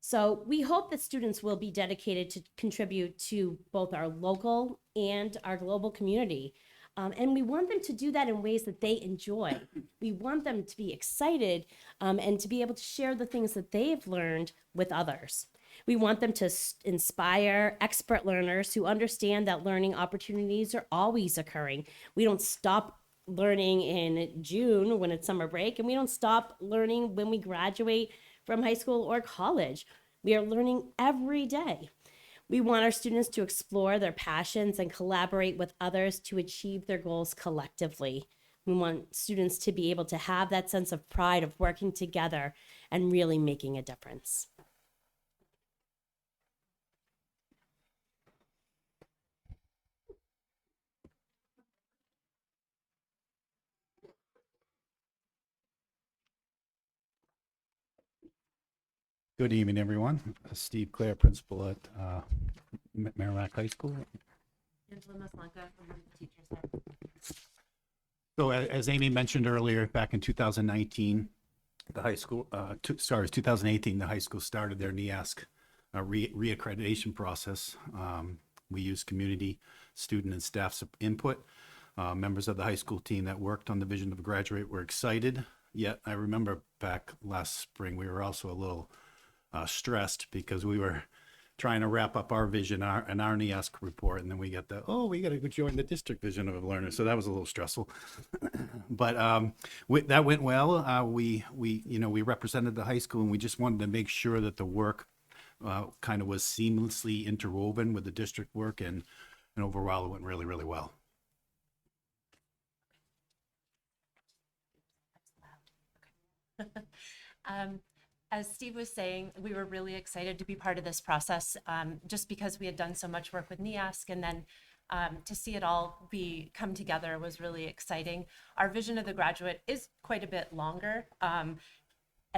So we hope that students will be dedicated to contribute to both our local and our global community. And we want them to do that in ways that they enjoy. We want them to be excited and to be able to share the things that they've learned with others. We want them to inspire expert learners who understand that learning opportunities are always occurring. We don't stop learning in June when it's summer break, and we don't stop learning when we graduate from high school or college. We are learning every day. We want our students to explore their passions and collaborate with others to achieve their goals collectively. We want students to be able to have that sense of pride of working together and really making a difference. Good evening, everyone. Steve Clare, principal at Merrimack High School. So as Amy mentioned earlier, back in 2019, the high school, 2018, the high school started their NEASC reaccreditation process. We used community, student, and staff input. Members of the high school team that worked on the vision of a graduate were excited. Yet I remember back last spring, we were also a little stressed because we were trying to wrap up our vision and our NEASC report, and then we got we got to go join the district vision of a learner. So that was a little stressful, but that went well. We represented the high school, and we just wanted to make sure that the work kind of was seamlessly interwoven with the district work, and overall it went really, really well. As Steve was saying, we were really excited to be part of this process, just because we had done so much work with NEASC, and then to see it all come together was really exciting. Our vision of the graduate is quite a bit longer, and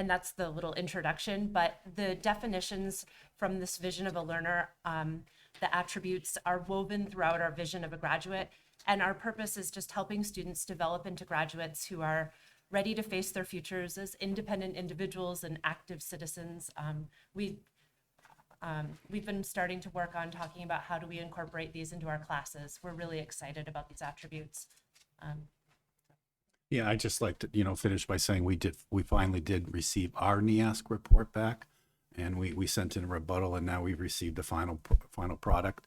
that's the little introduction, but the definitions from this vision of a learner, the attributes are woven throughout our vision of a graduate, and our purpose is just helping students develop into graduates who are ready to face their futures as independent individuals and active citizens. We've been starting to work on talking about how do we incorporate these into our classes. We're really excited about these attributes. Yeah, I just like to, finish by saying we finally did receive our NEASC report back, and we sent in a rebuttal, and now we've received the final product.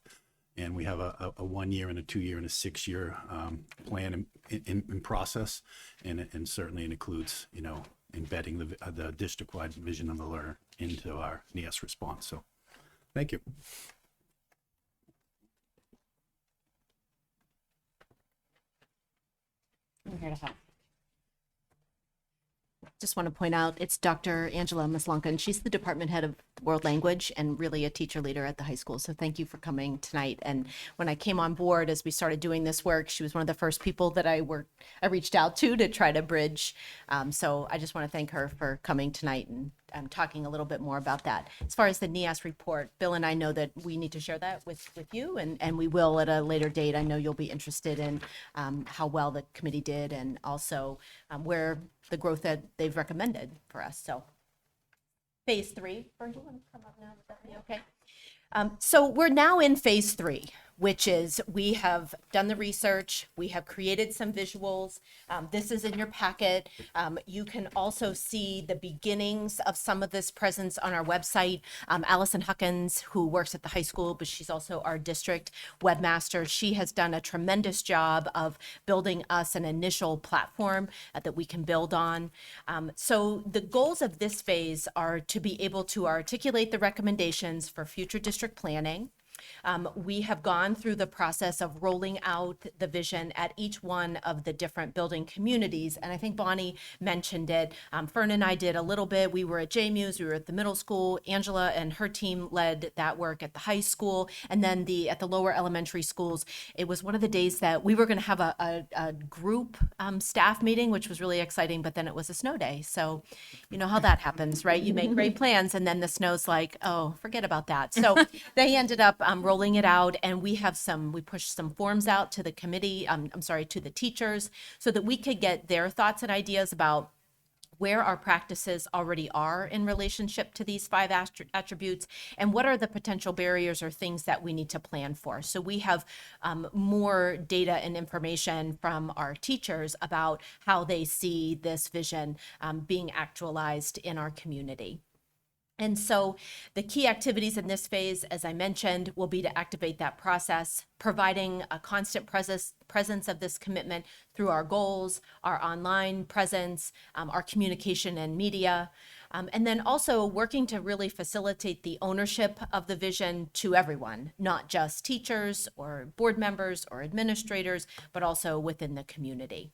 And we have a 1 year and a 2 year and a 6 year plan in process, and certainly it includes embedding the district-wide vision of the learner into our NEASC response. So, thank you. I'm here to help. Just want to point out, it's Dr. Angela Maslanka, and she's the department head of world language and really a teacher leader at the high school. So thank you for coming tonight. And when I came on board, as we started doing this work, she was one of the first people that I reached out to try to bridge. So I just want to thank her for coming tonight and talking a little bit more about that. As far as the NEASC report, Bill and I know that we need to share that with you, and we will at a later date. I know you'll be interested in how well the committee did, and also where the growth that they've recommended for us. So phase 3, Virgil, want to come up now? Would that be okay? So we're now in phase 3, which is we have done the research, we have created some visuals. This is in your packet. You can also see the beginnings of some of this presence on our website. Allison Huckins, who works at the high school, but she's also our district webmaster, she has done a tremendous job of building us an initial platform that we can build on. So the goals of this phase are to be able to articulate the recommendations for future district planning. We have gone through the process of rolling out the vision at each one of the different building communities. And I think Bonnie mentioned it. Fern and I did a little bit. We were at JMUS, we were at the middle school. Angela and her team led that work at the high school. And then at the lower elementary schools, it was one of the days that we were going to have a group staff meeting, which was really exciting, but then it was a snow day. So you know how that happens, right? You make great plans and then the snow's like, oh, forget about that. So they ended up rolling it out, and we pushed some forms out to the committee, to the teachers, so that we could get their thoughts and ideas about where our practices already are in relationship to these 5 attributes, and what are the potential barriers or things that we need to plan for. So we have more data and information from our teachers about how they see this vision being actualized in our community. And so the key activities in this phase, as I mentioned, will be to activate that process, providing a constant presence of this commitment through our goals, our online presence, our communication and media, and then also working to really facilitate the ownership of the vision to everyone, not just teachers or board members or administrators, but also within the community.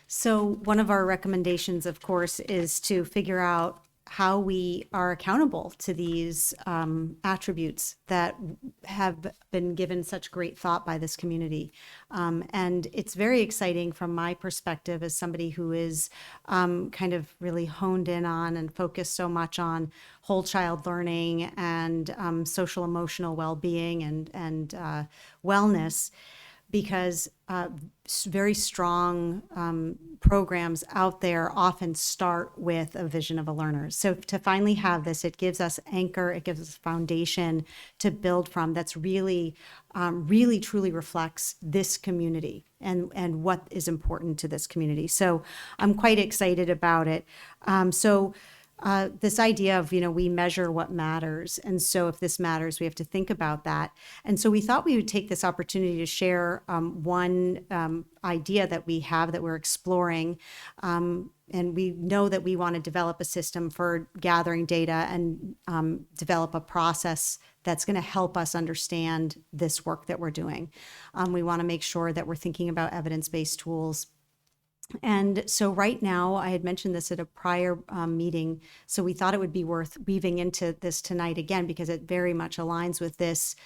So one of our recommendations, of course, is to figure out how we are accountable to these attributes that have been given such great thought by this community. And it's very exciting from my perspective as somebody who is kind of really honed in on and focused so much on whole child learning and social emotional well-being and wellness, because very strong programs out there often start with a vision of a learner. So to finally have this, it gives us anchor, it gives us foundation to build from that's really, really truly reflects this community and what is important to this community. So I'm quite excited about it. This idea of, we measure what matters. And so if this matters, we have to think about that. And so we thought we would take this opportunity to share one idea that we have that we're exploring. And we know that we want to develop a system for gathering data and develop a process that's going to help us understand this work that we're doing. We want to make sure that we're thinking about evidence-based tools. And so right now, I had mentioned this at a prior meeting, so we thought it would be worth weaving into this tonight again, because it very much aligns with this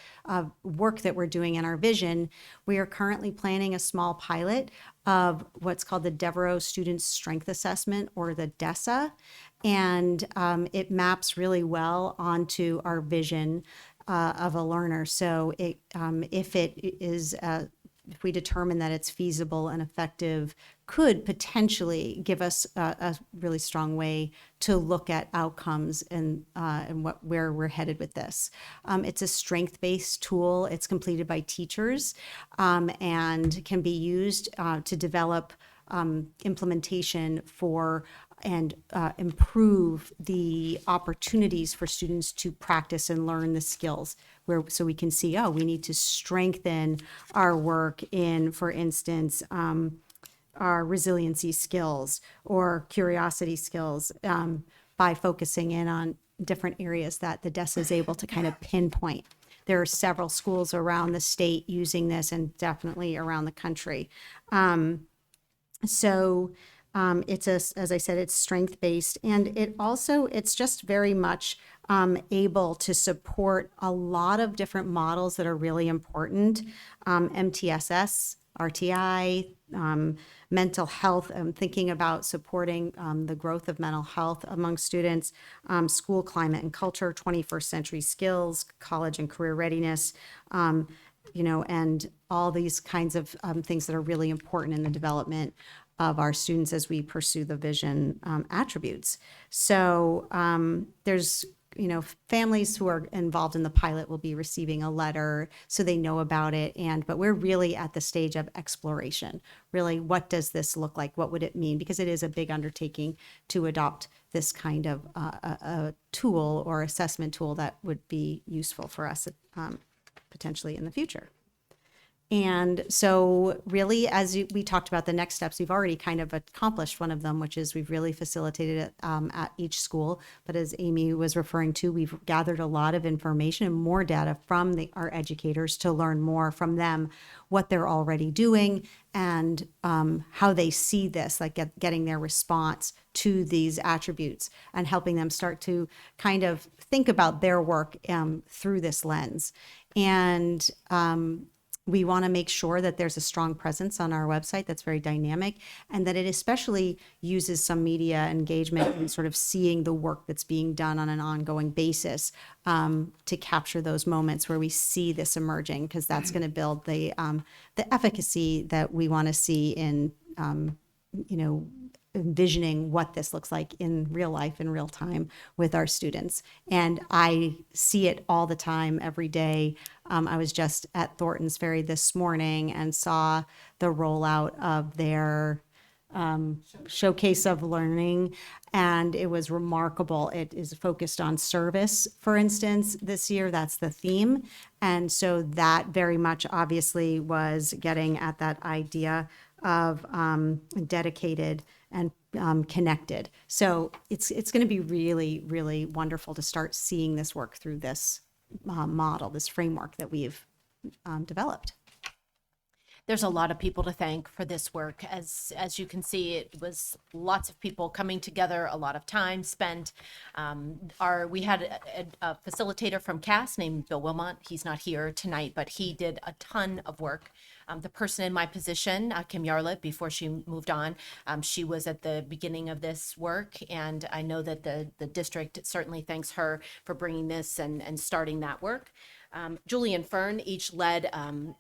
work that we're doing in our vision. We are currently planning a small pilot of what's called the Devereaux Student Strength Assessment, or the DESA, and it maps really well onto our vision of a learner. So if we determine that it's feasible and effective, could potentially give us a really strong way to look at outcomes and where we're headed with this. It's a strength-based tool. It's completed by teachers and can be used to develop implementation for and improve the opportunities for students to practice and learn the skills, so we can see, we need to strengthen our work in, for instance, our resiliency skills or curiosity skills by focusing in on different areas that the DESA is able to kind of pinpoint. There are several schools around the state using this, and definitely around the country. As I said, it's strength-based, and it's just very much able to support a lot of different models that are really important. MTSS, RTI, mental health, thinking about supporting the growth of mental health among students, school climate and culture, 21st century skills, college and career readiness, and all these kinds of things that are really important in the development of our students as we pursue the vision attributes. So there's, families who are involved in the pilot will be receiving a letter so they know about it. But we're really at the stage of exploration. Really, what does this look like? What would it mean? Because it is a big undertaking to adopt this kind of a tool or assessment tool that would be useful for us potentially in the future. And so really, as we talked about the next steps, we've already kind of accomplished one of them, which is we've really facilitated it at each school. But as Amy was referring to, we've gathered a lot of information and more data from our educators to learn more from them, what they're already doing and how they see this, like getting their response to these attributes and helping them start to kind of think about their work through this lens. And we want to make sure that there's a strong presence on our website that's very dynamic, and that it especially uses some media engagement and sort of seeing the work that's being done on an ongoing basis to capture those moments where we see this emerging, because that's going to build the efficacy that we want to see in envisioning what this looks like in real life, in real time with our students. And I see it all the time, every day. I was just at Thorntons Ferry this morning and saw the rollout of their showcase of learning, and it was remarkable. It is focused on service, for instance, this year. That's the theme. And so that very much obviously was getting at that idea of dedicated and connected. So it's going to be really, really wonderful to start seeing this work through this model, this framework that we've developed. there's a lot of people to thank for this work. As you can see, it was lots of people coming together, a lot of time spent. We had a facilitator from CAS named Bill Wilmot. He's not here tonight, but he did a ton of work. The person in my position, Kim Yarlett, before she moved on, she was at the beginning of this work, and I know that the district certainly thanks her for bringing this and starting that work. Julie and Fern each led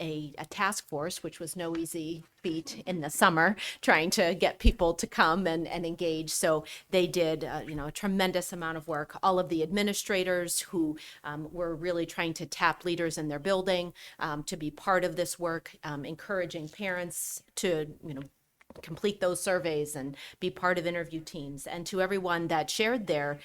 a task force, which was no easy feat in the summer, trying to get people to come and engage. So they did, a tremendous amount of work. All of the administrators who were really trying to tap leaders in their building to be part of this work, encouraging parents to, complete those surveys and be part of interview teams, and to everyone that shared their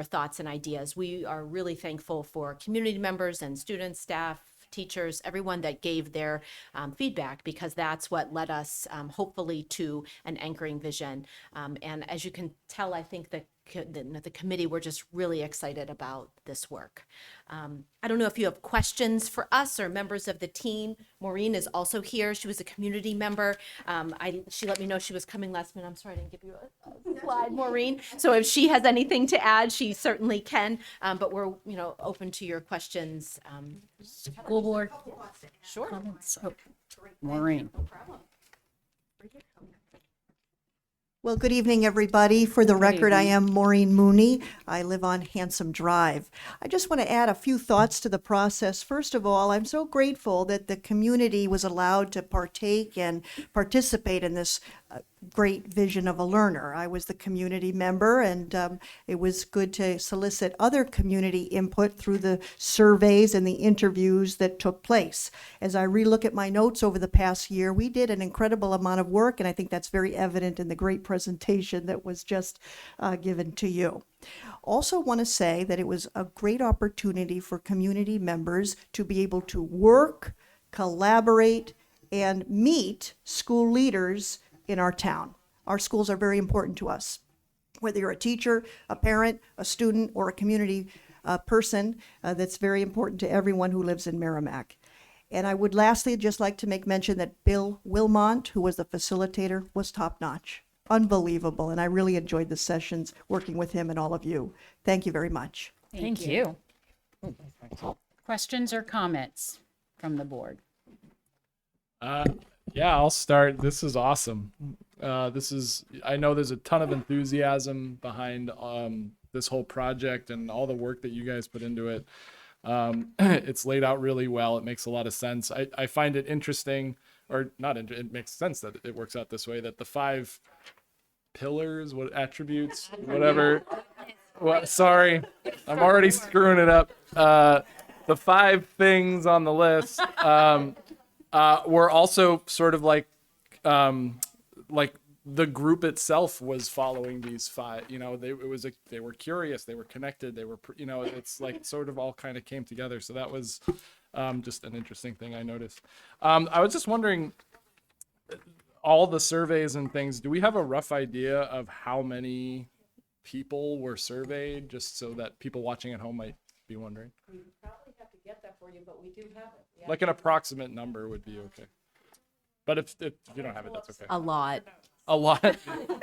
thoughts and ideas. We are really thankful for community members and students, staff, teachers, everyone that gave their feedback, because that's what led us hopefully to an anchoring vision. And as you can tell, I think the committee, we're just really excited about this work. I don't know if you have questions for us or members of the team. Maureen is also here. She was a community member. She let me know she was coming last minute. I'm sorry I didn't give you a slide, Maureen. So if she has anything to add, she certainly can. But we're open to your questions. School board. Sure. Comments? Oh, Maureen. Well, good evening, everybody. For the record, I am Maureen Mooney. I live on Handsome Drive. I just want to add a few thoughts to the process. First of all, I'm so grateful that the community was allowed to partake and participate in this great vision of a learner. I was the community member, and it was good to solicit other community input through the surveys and the interviews that took place. As I relook at my notes over the past year, we did an incredible amount of work, and I think that's very evident in the great presentation that was just given to you. Also want to say that it was a great opportunity for community members to be able to work, collaborate, and meet school leaders in our town. Our schools are very important to us. Whether you're a teacher, a parent, a student, or a community person, that's very important to everyone who lives in Merrimack. And I would lastly just like to make mention that Bill Wilmot, who was the facilitator, was top-notch. Unbelievable, and I really enjoyed the sessions working with him and all of you. Thank you very much. Thank you. Questions or comments from the board? Yeah, I'll start. This is awesome. I know there's a ton of enthusiasm behind this whole project and all the work that you guys put into it. It's laid out really well. It makes a lot of sense. I find it interesting, or not, it makes sense that it works out this way, that the 5 pillars, attributes, whatever. Sorry, I'm already screwing it up. The 5 things on the list were also sort of like the group itself was following these 5. They were curious, they were connected, they were it's like sort of all kind of came together. So that was just an interesting thing I noticed. I was just wondering, all the surveys and things, do we have a rough idea of how many people were surveyed, just so that people watching at home might be wondering? We probably have to get that for you, but we do have it. Yeah. Like an approximate number would be okay. But if you don't have it, that's okay. A lot. A lot.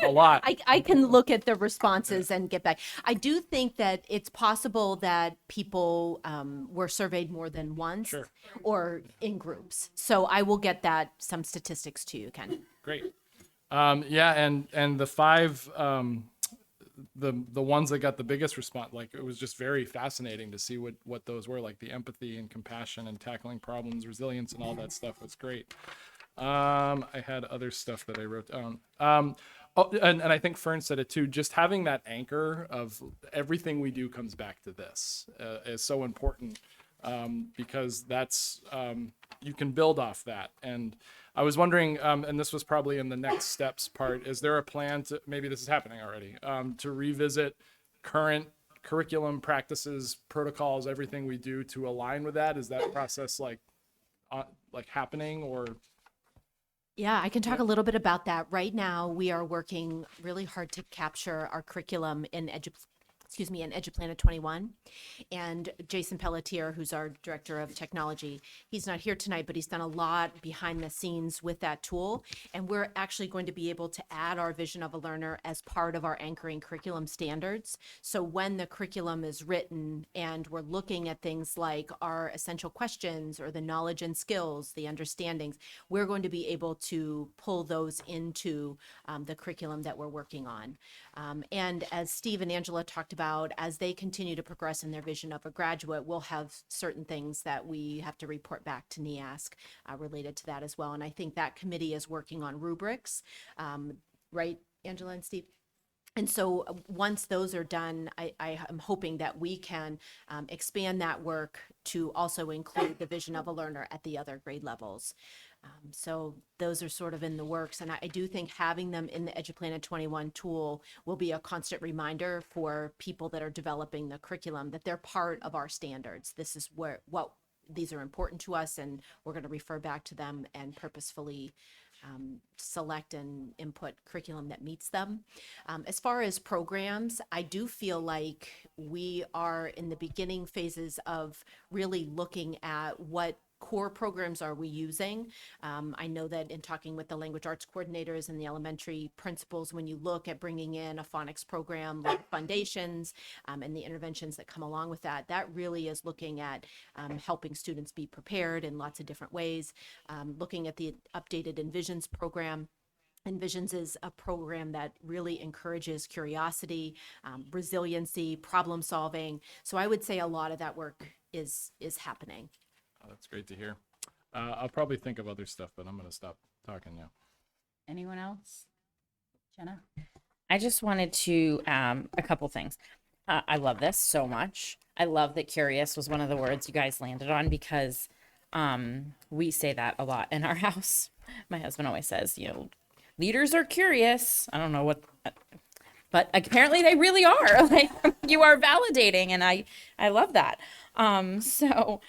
A lot. I can look at the responses and get back. I do think that it's possible that people were surveyed more than once or in groups. So I will get some statistics to you, Ken. Great. Yeah, and the 5, the ones that got the biggest response, like, it was just very fascinating to see what those were, like the empathy and compassion and tackling problems, resilience, and all that stuff was great. I had other stuff that I wrote down. And I think Fern said it too, just having that anchor of everything we do comes back to this is so important, because that's, you can build off that. And I was wondering, and this was probably in the next steps part, is there a plan to, maybe this is happening already, to revisit current curriculum, practices, protocols, everything we do to align with that? Is that process like happening, or? Yeah, I can talk a little bit about that. Right now, we are working really hard to capture our curriculum in in EduPlanet 21. And Jason Pelletier, who's our Director of Technology, he's not here tonight, but he's done a lot behind the scenes with that tool. And we're actually going to be able to add our vision of a learner as part of our anchoring curriculum standards. So when the curriculum is written and we're looking at things like our essential questions or the knowledge and skills, the understandings, we're going to be able to pull those into the curriculum that we're working on. And as Steve and Angela talked about, as they continue to progress in their vision of a graduate, we'll have certain things that we have to report back to NEASC related to that as well. And I think that committee is working on rubrics, right, Angela and Steve? And so once those are done, I am hoping that we can expand that work to also include the vision of a learner at the other grade levels. So those are sort of in the works. And I do think having them in the EduPlanet 21 tool will be a constant reminder for people that are developing the curriculum that they're part of our standards. This is what these are important to us, and we're going to refer back to them and purposefully select and input curriculum that meets them. As far as programs, I do feel like we are in the beginning phases of really looking at what core programs are we using. I know that in talking with the language arts coordinators and the elementary principals, when you look at bringing in a phonics program like Foundations and the interventions that come along with that, that really is looking at helping students be prepared in lots of different ways. Looking at the updated Envisions program. Envisions is a program that really encourages curiosity, resiliency, problem solving. So I would say a lot of that work is happening. Oh, that's great to hear. I'll probably think of other stuff, but I'm going to stop talking now. Anyone else? Jenna? I just wanted to, a couple things. I love this so much. I love that curious was one of the words you guys landed on because we say that a lot in our house. My husband always says, leaders are curious. I don't know what, but apparently they really are. Like, you are validating, and I love that. So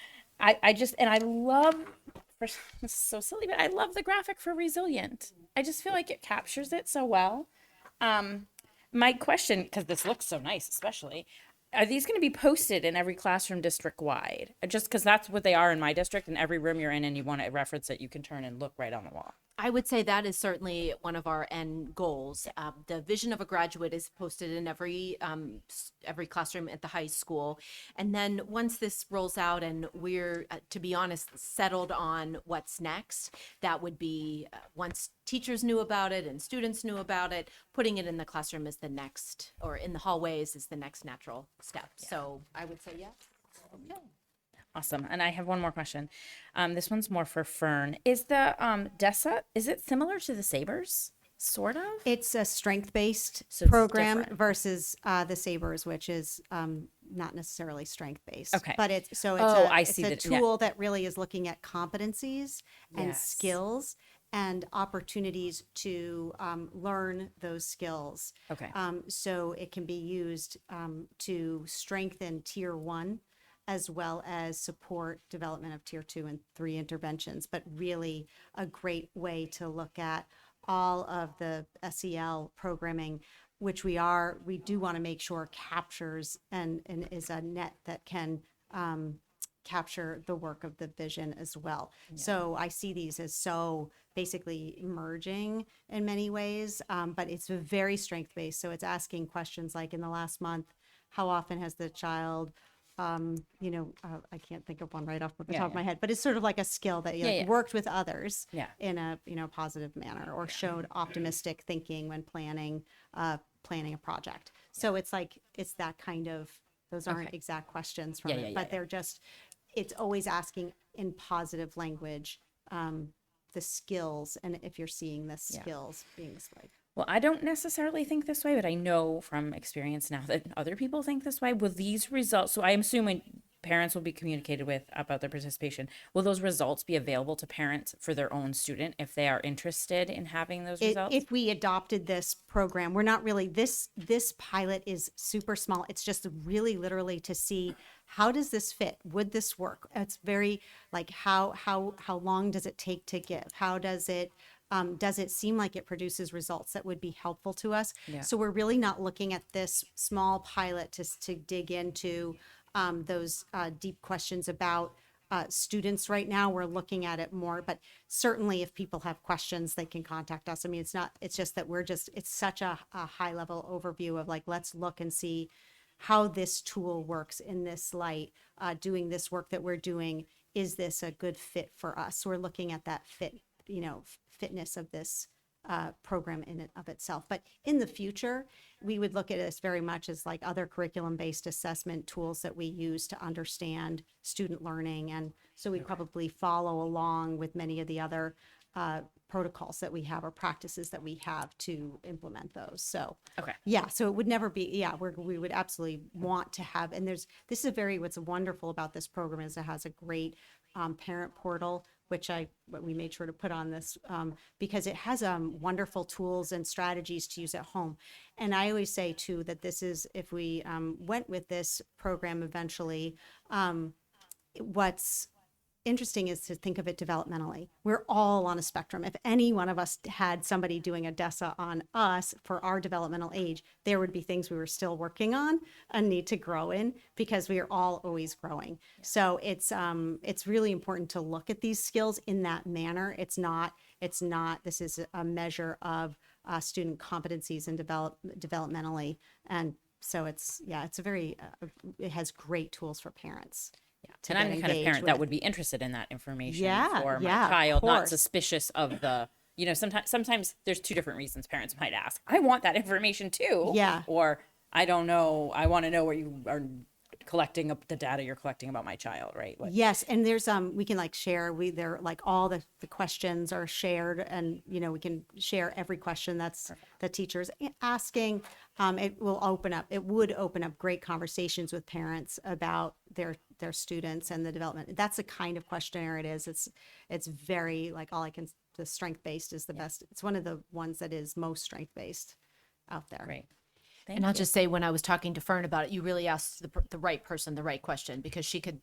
I just, and I love, this is so silly, but I love the graphic for resilient. I just feel like it captures it so well. My question, because this looks so nice, especially, are these going to be posted in every classroom district wide? Just because that's what they are in my district, and every room you're in and you want to reference it, you can turn and look right on the wall. I would say that is certainly one of our end goals. The vision of a graduate is posted in every classroom at the high school. And then once this rolls out and we're, to be honest, settled on what's next, that would be once teachers knew about it and students knew about it, putting it in the classroom is the next, or in the hallways is the next natural step. Yeah. So I would say yes. Okay. Awesome. And I have one more question. This one's more for Fern. Is the DESA, is it similar to the Sabres? Sort of? It's a strength-based So it's program different. versus the Sabres, which is not necessarily strength-based. Okay. But it's I it's see a that, yeah. tool that really is looking at competencies and Yes. skills and opportunities to learn those skills. Okay. So it can be used to strengthen Tier 1 as well as support development of Tier 2 and 3 interventions, but really a great way to look at all of the SEL programming, which we do want to make sure captures and is a net that can capture the work of the vision as well. Yeah. So I see these as so basically merging in many ways, but it's very strength-based. So it's asking questions like, in the last month, how often has the child I can't think of one right off the top of my head, but it's sort of like a skill that you worked with others in a positive manner, or showed optimistic thinking when planning a project. So it's like, it's that kind of, those aren't exact questions from it, but they're just, it's always asking in positive language the skills, and if you're seeing the skills being displayed. Well, I don't necessarily think this way, but I know from experience now that other people think this way. Will these results, so I'm assuming parents will be communicated with about their participation. Will those results be available to parents for their own student if they are interested in having those results? If we adopted this program, we're not really, this pilot is super small. It's just really literally to see, how does this fit? Would this work? It's very like, how long does it take to give? How does it does it seem like it produces results that would be helpful to us? Yeah. So we're really not looking at this small pilot to dig into those deep questions about students right now. We're looking at it more, but certainly if people have questions, they can contact us. I mean, it's just that it's such a high level overview of like, let's look and see how this tool works in this light, doing this work that we're doing. Is this a good fit for us? So we're looking at that fitness of this program in and of itself. But in the future, we would look at this very much as like other curriculum-based assessment tools that we use to understand student learning. And so we probably follow along with many of the other protocols that we have or practices that we have to implement those. So, Okay. yeah, so it would never be, we would absolutely want to have, and this is what's wonderful about this program is it has a great parent portal, which we made sure to put on this because it has wonderful tools and strategies to use at home. And I always say too that this is, if we went with this program eventually, what's interesting is to think of it developmentally. We're all on a spectrum. If any one of us had somebody doing a DESA on us for our developmental age, there would be things we were still working on and need to grow in because we are all always growing. So it's really important to look at these skills in that manner. It's not, this is a measure of student competencies and developmentally. And so it has great tools for parents. And I'm the kind of parent that would be interested in that information for my yeah, of child, not course. suspicious of the, sometimes there's two different reasons parents might ask. I want that information too. Yeah. Or I don't know, I want to know what you are collecting up the data you're collecting about my child, right? Yes, and there's we can like share, they're like all the questions are shared, and we can share every question that's the teachers asking. It would open up great conversations with parents about their students and the development. That's the kind of questionnaire it is. It's very like the strength based is the best. It's one of the ones that is most strength based out there. Great. And I'll just say, when I was talking to Fern about it, you really asked the right person the right question, because she could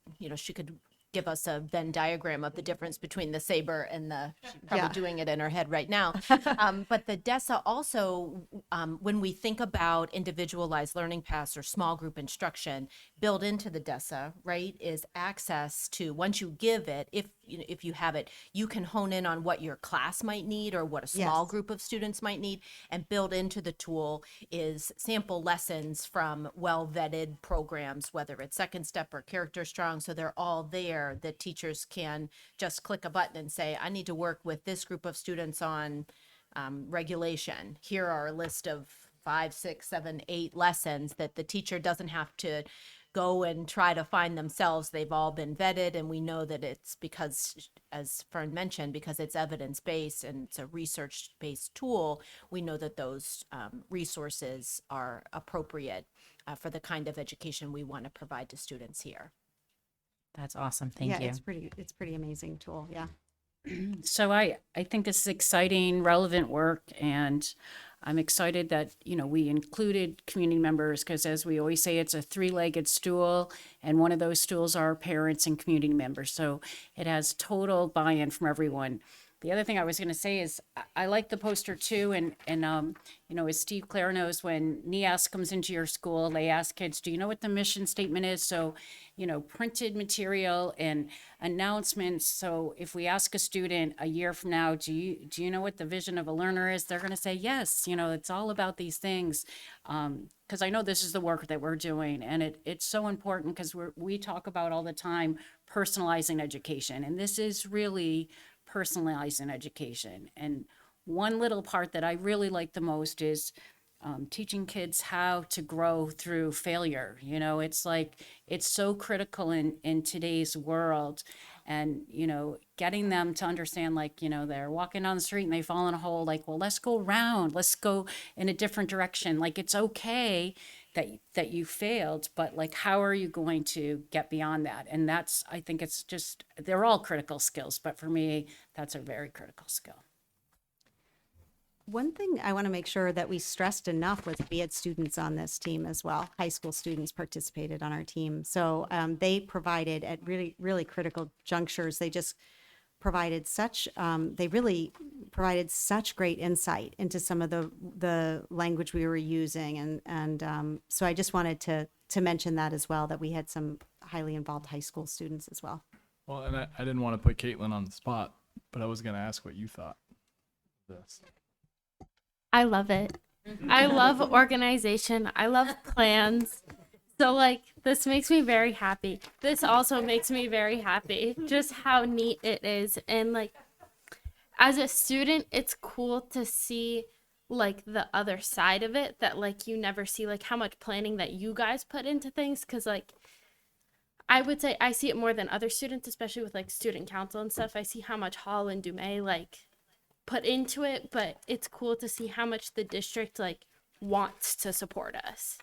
give us a Venn diagram of the difference between the saber and she's probably doing it in her head right now. But the DESA also, when we think about individualized learning paths or small group instruction, built into the DESA, right, is access to, once you give it, if you have it, you can hone in on what your class might need or what a small group of students might need, and built into the tool is sample lessons from well-vetted programs, whether it's Second Step or Character Strong. So they're all there that teachers can just click a button and say, I need to work with this group of students on regulation. Here are a list of 5, 6, 7, 8 lessons that the teacher doesn't have to go and try to find themselves. They've all been vetted, and we know that it's because, as Fern mentioned, because it's evidence-based and it's a research-based tool, we know that those resources are appropriate for the kind of education we want to provide to students here. That's awesome. Thank you. It's pretty amazing tool. Yeah. So I think this is exciting, relevant work, and I'm excited that, we included community members, because as we always say, it's a 3-legged stool, and one of those stools are parents and community members. So it has total buy-in from everyone. The other thing I was going to say is I like the poster too. And as Steve Clare knows, when NEAS comes into your school, they ask kids, do you know what the mission statement is? So, printed material and announcements. So if we ask a student a year from now, do you know what the vision of a learner is? They're going to say, yes, it's all about these things. Because I know this is the work that we're doing, and it's so important, because we talk about all the time personalizing education, and this is really personalizing education. And one little part that I really like the most is teaching kids how to grow through failure. It's so critical in today's world. And, getting them to understand, they're walking down the street and they fall in a hole, let's go around, let's go in a different direction. It's okay that you failed, but how are you going to get beyond that? And I think it's just, they're all critical skills, but for me, that's a very critical skill. One thing I want to make sure that we stressed enough was we had students on this team as well. High school students participated on our team. So they provided at really, really critical junctures. They just provided such, they really provided such great insight into some of the language we were using. And so I just wanted to mention that as well, that we had some highly involved high school students as well. Well, and I didn't want to put Caitlin on the spot, but I was going to ask what you thought of this. I love it. I love organization. I love plans. So like this makes me very happy. This also makes me very happy just how neat it is. And like as a student, it's cool to see like the other side of it that like you never see, like how much planning that you guys put into things. Cause like I would say I see it more than other students, especially with like student council and stuff. I see how much Hall and Dumais like put into it, but it's cool to see how much the district like wants to support us.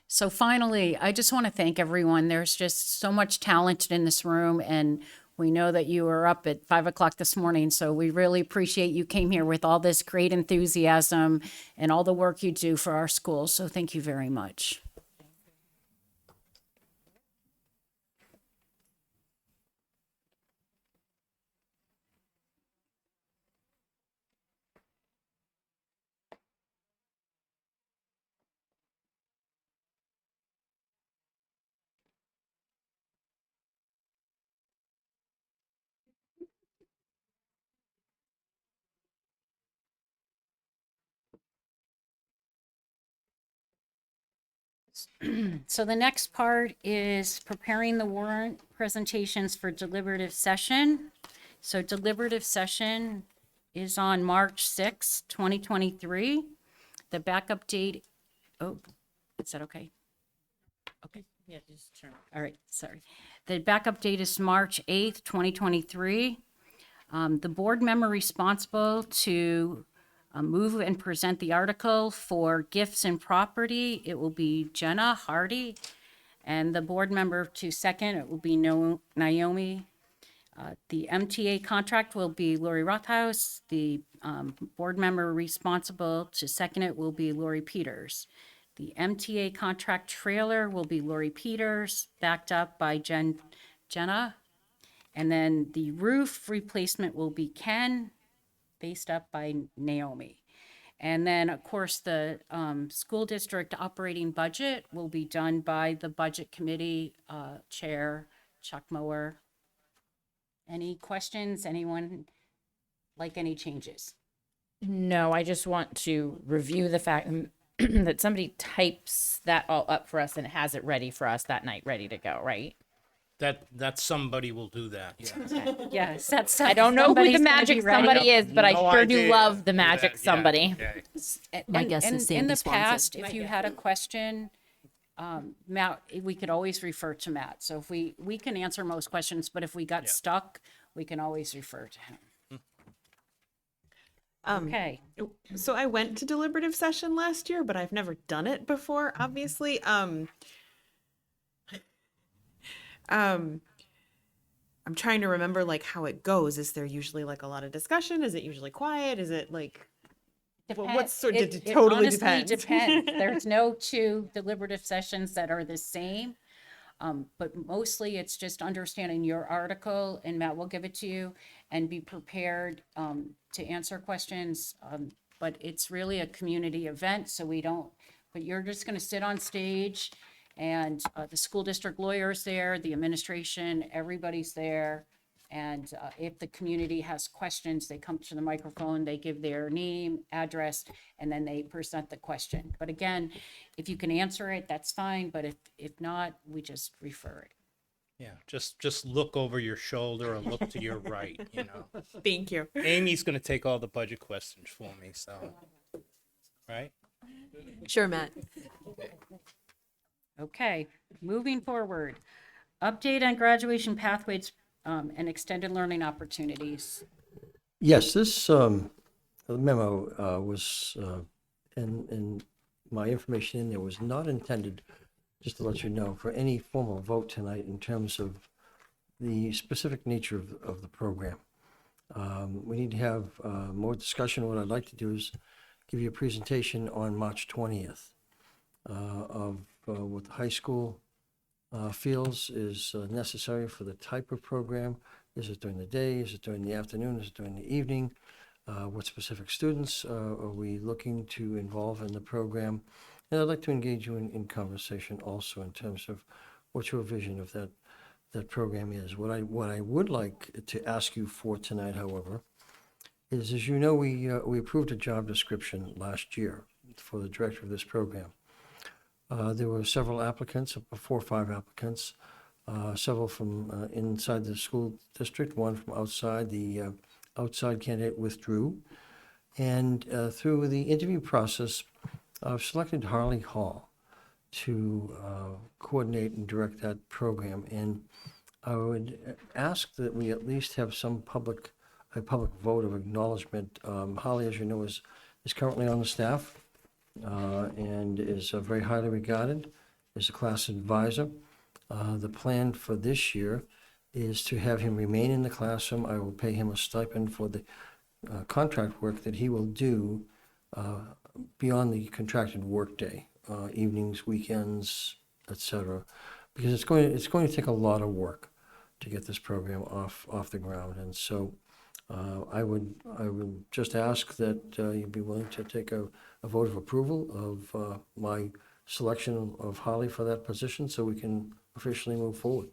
So finally, I just want to thank everyone. There's just so much talent in this room, and we know that you were up at 5 o'clock this morning. So we really appreciate you came here with all this great enthusiasm and all the work you do for our schools. So thank you very much. So the next part is preparing the warrant presentations for deliberative session. So deliberative session is on March 6, 2023. The backup date, oh, is that okay? Okay. Yeah, just turn. All right, sorry. The backup date is March 8th, 2023. The board member responsible to move and present the article for gifts and property, it will be Jenna Hardy. And the board member to second, it will be Naomi. The MTA contract will be Lori Rothaus. The board member responsible to second it will be Lori Peters. The MTA contract trailer will be Lori Peters, backed up by Jenna. And then the roof replacement will be Ken, based up by Naomi. And then, of course, the school district operating budget will be done by the budget committee chair, Chuck Mower. Any questions? Anyone like any changes? No, I just want to review the fact that somebody types that all up for us and has it ready for us that night, ready to go, right? That somebody will do that. Yeah. Yes, that's. I don't know who the somebody's gonna magic be ready. somebody is, but I No sure do idea love the who magic that- yeah, somebody. yeah. My guess is in Sandy the Swanson. past, if you had a question, Matt, we could always refer to Matt. So if we can answer most questions, but if we got stuck, we can always refer to him. Okay. So I went to deliberative session last year, but I've never done it before, obviously. I'm trying to remember like how it goes. Is there usually like a lot of discussion? Is it usually quiet? Is it like what's sort of It totally honestly depends. depends. There's no two deliberative sessions that are the same. But mostly it's just understanding your article, and Matt will give it to you, and be prepared to answer questions. But it's really a community event, so but you're just gonna sit on stage, and the school district lawyer's there, the administration, everybody's there. And if the community has questions, they come to the microphone, they give their name, address, and then they present the question. But again, if you can answer it, that's fine, but if not, we just refer it. Yeah, just look over your shoulder or look to your right, you know. Thank you. Amy's gonna take all the budget questions for me, so, right? Sure, Matt. Okay, moving forward. Update on graduation pathways and extended learning opportunities. Yes, this memo was, and my information in there was not intended, just to let you know, for any formal vote tonight in terms of the specific nature of the program. We need to have more discussion. What I'd like to do is give you a presentation on March 20th of what the high school feels is necessary for the type of program. Is it during the day? Is it during the afternoon? Is it during the evening? What specific students are we looking to involve in the program? And I'd like to engage you in conversation also in terms of what your vision of that program is. What I would like to ask you for tonight, however, is, as you know, we approved a job description last year for the director of this program. There were several applicants, 4 or 5 applicants, several from inside the school district, one from outside. The outside candidate withdrew. And through the interview process, I've selected Harley Hall to coordinate and direct that program. And I would ask that we at least have some public vote of acknowledgement. Holly, as you know, is currently on the staff and is very highly regarded as a class advisor. The plan for this year is to have him remain in the classroom. I will pay him a stipend for the contract work that he will do beyond the contracted workday, evenings, weekends, etc. Because it's going to take a lot of work to get this program off the ground. And so I would just ask that you be willing to take a vote of approval of my selection of Holly for that position so we can officially move forward.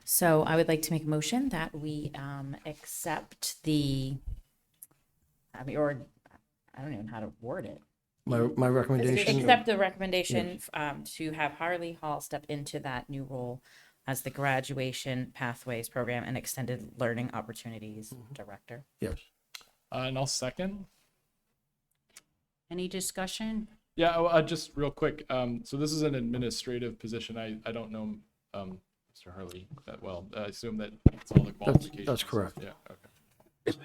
So I would like to make a motion that we accept or I don't even know how to word it. My recommendation. Accept the recommendation to have Harley Hall step into that new role as the Graduation Pathways Program and Extended Learning Opportunities Director. Yes. And I'll second. Any discussion? Yeah, just real quick. So this is an administrative position. I don't know Mr. Harley that well. I assume that it's all the qualifications. That's correct. Yeah, okay. That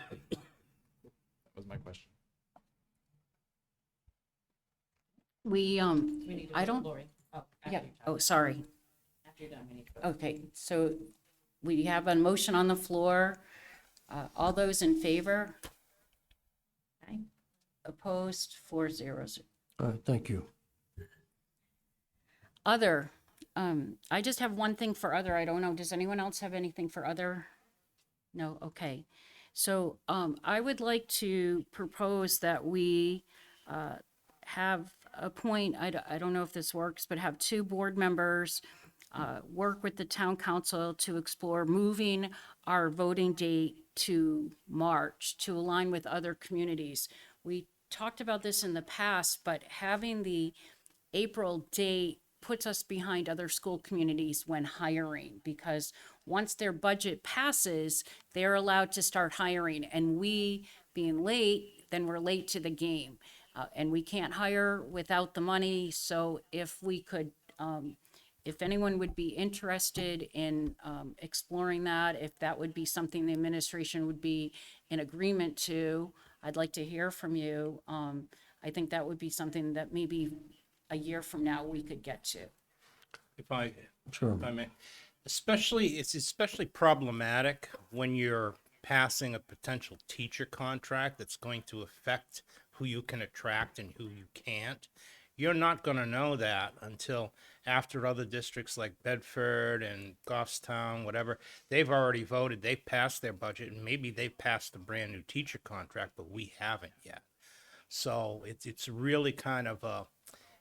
was my question. I don't. Yeah. Oh, sorry. After you're done, we need to vote. Okay, so we have a motion on the floor. All those in favor? Okay. Opposed? 4-0. Thank you. Other, I just have one thing for other. I don't know. Does anyone else have anything for other? No? Okay. So I would like to propose that we have appoint, I don't know if this works, but have 2 board members work with the town council to explore moving our voting date to March to align with other communities. We talked about this in the past, but having the April date puts us behind other school communities when hiring, because once their budget passes, they're allowed to start hiring, and we being late, then we're late to the game. And we can't hire without the money. So if we could, if anyone would be interested in exploring that, if that would be something the administration would be in agreement to, I'd like to hear from you. I think that would be something that maybe a year from now we could get to. If I may, it's especially problematic when you're passing a potential teacher contract that's going to affect who you can attract and who you can't. You're not going to know that until after other districts like Bedford and Goffstown, whatever, they've already voted, they've passed their budget, and maybe they've passed a brand new teacher contract, but we haven't yet. So it's really kind of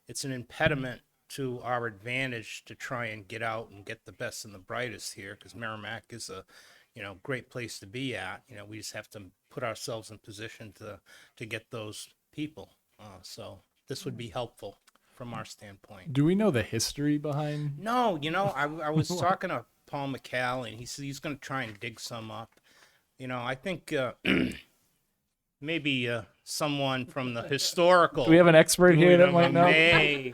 it's an impediment to our advantage to try and get out and get the best and the brightest here, because Merrimack is a great place to be at. We just have to put ourselves in position to get those people. So this would be helpful from our standpoint. Do we know the history behind? No, I was talking to Paul McCall, and he said he's going to try and dig some up. I think maybe someone from the historical. Do we have an expert here that might know? May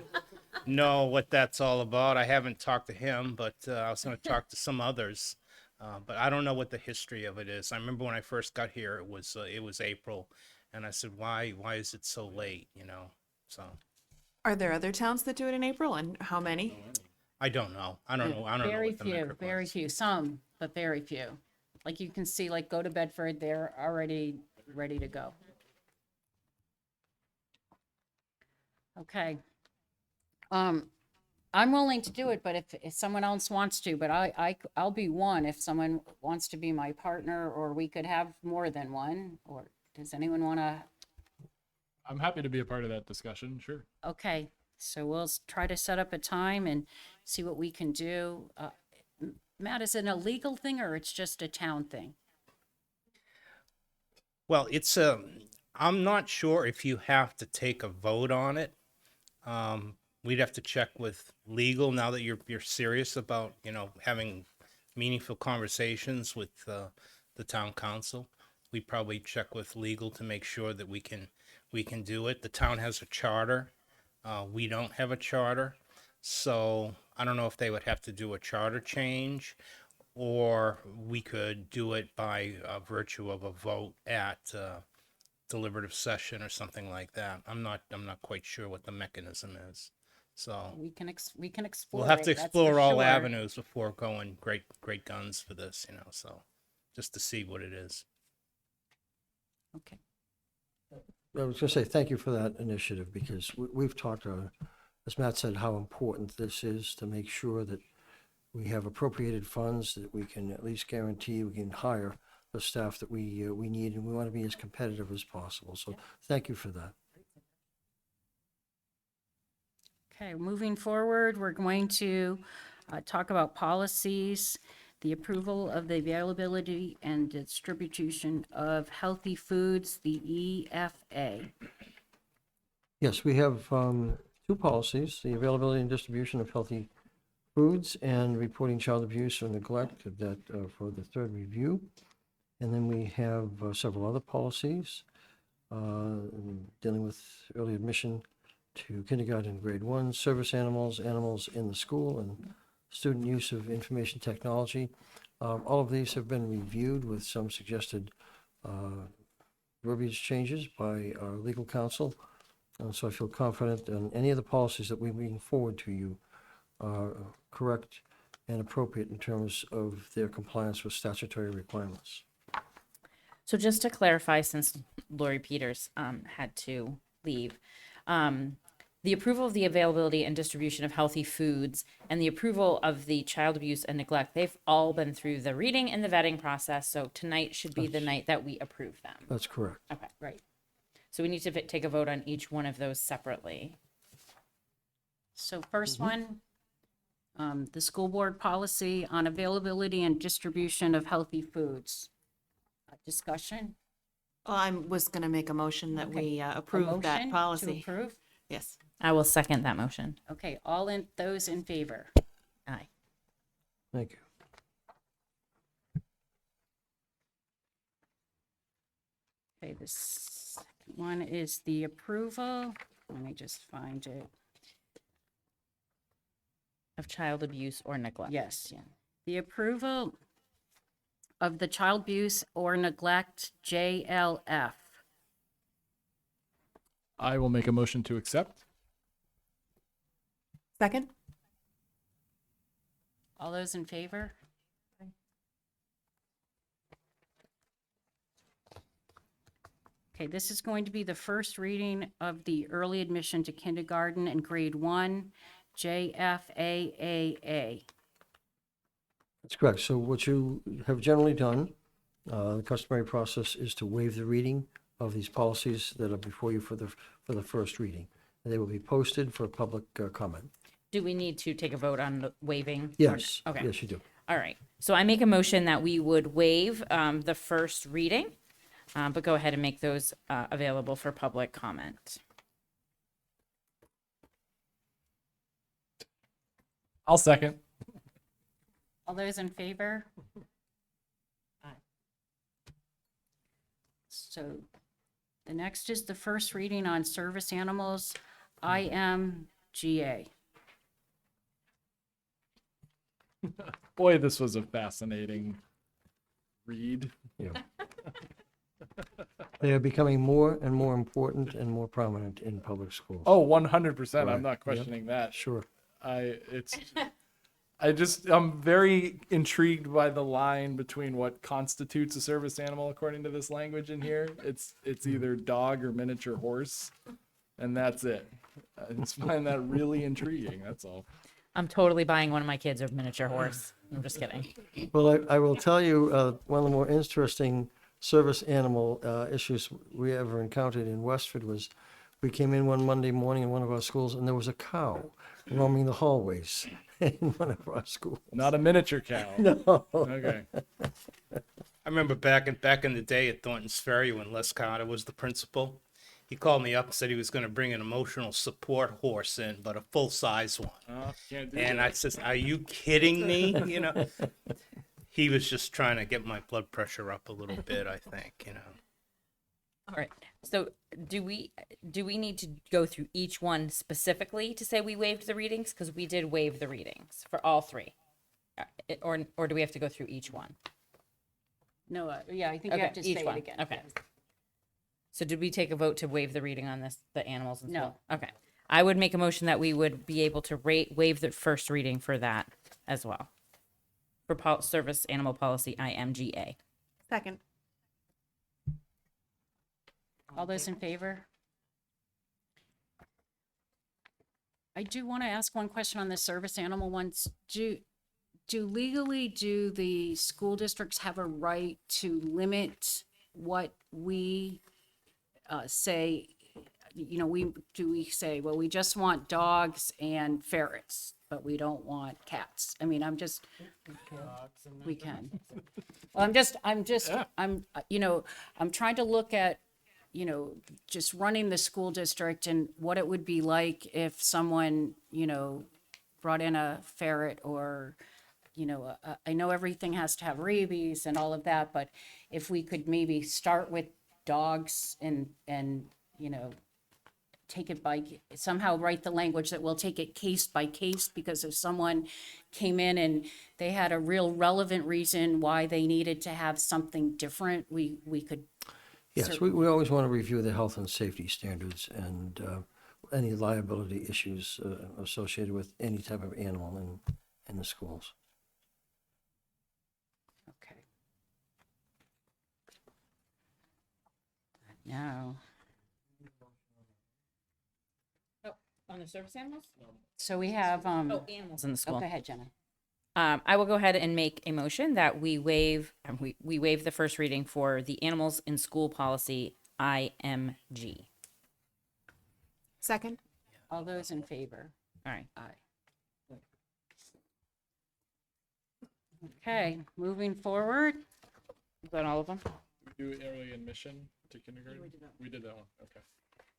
know what that's all about. I haven't talked to him, but I was going to talk to some others. But I don't know what the history of it is. I remember when I first got here, it was April, and I said, why is it so late? So. Are there other towns that do it in April, and how many? I don't know. I don't know. Very what the few, metric very was. few, some, but very few. Like you can see, like go to Bedford, they're already ready to go. Okay. I'm willing to do it, but if someone else wants to, but I'll be one if someone wants to be my partner, or we could have more than one, or does anyone want to? I'm happy to be a part of that discussion. Sure. Okay, so we'll try to set up a time and see what we can do. Matt, is it a legal thing or it's just a town thing? Well, I'm not sure if you have to take a vote on it. We'd have to check with legal now that you're serious about, having meaningful conversations with the town council. We'd probably check with legal to make sure that we can do it. The town has a charter. We don't have a charter. So I don't know if they would have to do a charter change, or we could do it by virtue of a vote at deliberative session or something like that. I'm not quite sure what the mechanism is. So We can explore. we'll have to it, that's for explore all sure. avenues before going great guns for this, so just to see what it is. Okay. I was going to say thank you for that initiative, because we've talked, as Matt said, how important this is to make sure that we have appropriated funds, that we can at least guarantee we can hire the staff that we need, and we want to be as competitive as possible. So thank you for that. Okay, moving forward, we're going to talk about policies, the approval of the availability and distribution of healthy foods, the EFA. Yes, we have two policies: the availability and distribution of healthy foods and reporting child abuse or neglect, that for the third review. And then we have several other policies dealing with early admission to kindergarten and grade 1, service animals, animals in the school, and student use of information technology. All of these have been reviewed with some suggested verbiage changes by our legal counsel. So I feel confident in any of the policies that we bring forward to you are correct and appropriate in terms of their compliance with statutory requirements. So just to clarify, since Lori Peters had to leave, the approval of the availability and distribution of healthy foods and the approval of the child abuse and neglect, they've all been through the reading and the vetting process. So tonight should be the night that we approve them. That's correct. Okay, right. So we need to take a vote on each one of those separately. So first one, the school board policy on availability and distribution of healthy foods. Discussion? Well, I was going to make a motion that Okay. we A approve motion that to policy. approve? Yes. I will second that motion. Okay, those in favor? Aye. Thank you. Okay, the second one is the approval. Let me just find it. Of child abuse or neglect. Yes, yeah. The approval of the child abuse or neglect JLF. I will make a motion to accept. Second? All those in favor? Okay, this is going to be the first reading of the early admission to kindergarten and grade 1, JFAAA. That's correct. So what you have generally done, the customary process is to waive the reading of these policies that are before you for the first reading. And they will be posted for public comment. Do we need to take a vote on the waiving? Yes. Okay. Yes, you do. All right. So I make a motion that we would waive the first reading, but go ahead and make those available for public comment. I'll second. All those in favor? Aye. So the next is the first reading on service animals, IMGA. Boy, this was a fascinating read. Yeah. They are becoming more and more important and more prominent in public schools. Oh, 100%. Right. I'm not Yep. questioning that. Sure. I'm very intrigued by the line between what constitutes a service animal according to this language in here. It's either dog or miniature horse. and that's it. I just find that really intriguing. That's all. I'm totally buying one of my kids a miniature horse. I'm just kidding. Well, I will tell you, one of the more interesting service animal issues we ever encountered in Westford was we came in one Monday morning in one of our schools and there was a cow roaming the hallways in one of our schools. Not a miniature cow. No. Okay. I remember back in the day at Thornton's Ferry when Les Carter was the principal. He called me up and said he was going to bring an emotional support horse in, but a full-size one. Oh, can't do And that. I says, "Are you kidding me?" You know, he was just trying to get my blood pressure up a little bit. I think, you know. All right. So do we need to go through each one specifically to say we waived the readings? Because we did waive the readings for all three. Or do we have to go through each one? No, yeah, I think you have to say each it one. again. Okay. So did we take a vote to waive the reading on this, the animals and No. stuff? Okay. I would make a motion that we would be able to waive the first reading for that as well. For service animal policy IMGA. Second. All those in favor? I do want to ask one question on the service animal ones. Do legally, do the school districts have a right to limit what we say? You know, we say, well, we just want dogs and ferrets, but we don't want cats? I mean, we can. Well, I'm trying to look at, you know, just running the school district and what it would be like if someone, you know, brought in a ferret or, you know, I know everything has to have rabies and all of that, but if we could maybe start with dogs and, you know, take it by, somehow write the language that we'll take it case by case, because if someone came in and they had a real relevant reason why they needed to have something different, we could. Yes, we always want to review the health and safety standards and any liability issues associated with any type of animal in the schools. Okay. Now. Oh, on the service animals? So we have, animals in the school. Go ahead, Jenna. I will go ahead and make a motion that we waive the first reading for the animals in school policy IMG. Second. All those in favor? All right. Aye. Okay, moving forward. Is that all of them? We do early admission to kindergarten? We did that one. Okay.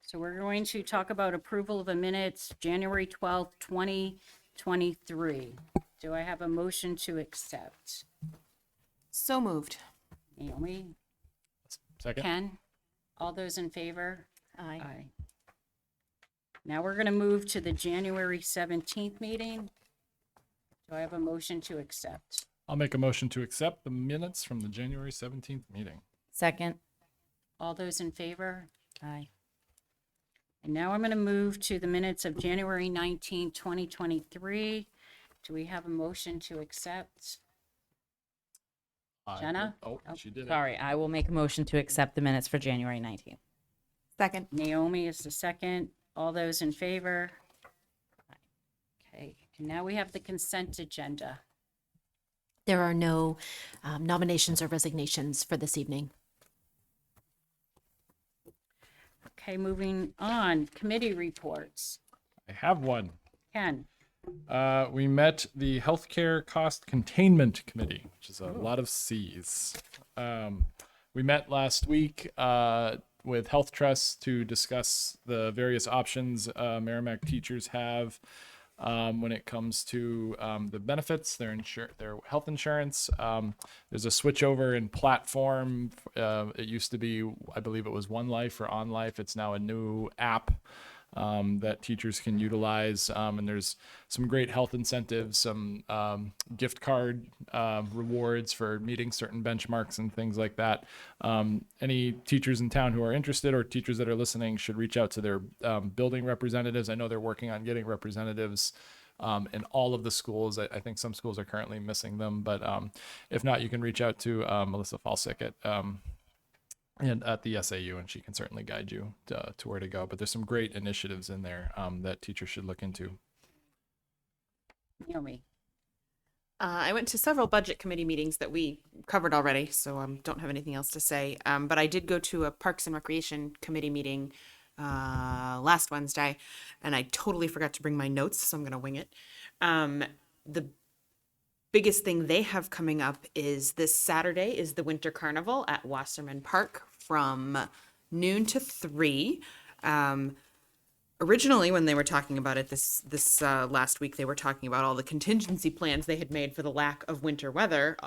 So we're going to talk about approval of the minutes, January 12th, 2023. Do I have a motion to accept? So moved. Naomi? Second. Ken? All those in favor? Aye. Aye. Now we're going to move to the January 17th meeting. Do I have a motion to accept? I'll make a motion to accept the minutes from the January 17th meeting. Second. All those in favor? Aye. And now I'm going to move to the minutes of January 19th, 2023. Do we have a motion to accept? Jenna? She did it. Sorry, I will make a motion to accept the minutes for January 19th. Second. Naomi is the second. All those in favor? Okay, and now we have the consent agenda. There are no nominations or resignations for this evening. Okay, moving on, committee reports. I have one. Ken? We met the Healthcare Cost Containment Committee, which is a lot of C's. We met last week with Health Trust to discuss the various options Merrimack teachers have when it comes to the benefits, their health insurance. There's a switch over in platform. It used to be, I believe it was One Life or On Life. It's now a new app that teachers can utilize. And there's some great health incentives, some gift card rewards for meeting certain benchmarks and things like that. Any teachers in town who are interested or teachers that are listening should reach out to their building representatives. I know they're working on getting representatives in all of the schools. I think some schools are currently missing them, but if not, you can reach out to Melissa Falsick at and at the SAU, and she can certainly guide you to where to go. But there's some great initiatives in there that teachers should look into. Naomi. I went to several budget committee meetings that we covered already, so don't have anything else to say. But I did go to a Parks and Recreation Committee meeting last Wednesday, and I totally forgot to bring my notes, so I'm going to wing it. The biggest thing they have coming up is this Saturday is the Winter Carnival at Wasserman Park from noon to 3. Originally, when they were talking about it this last week, they were talking about all the contingency plans they had made for the lack of winter weather.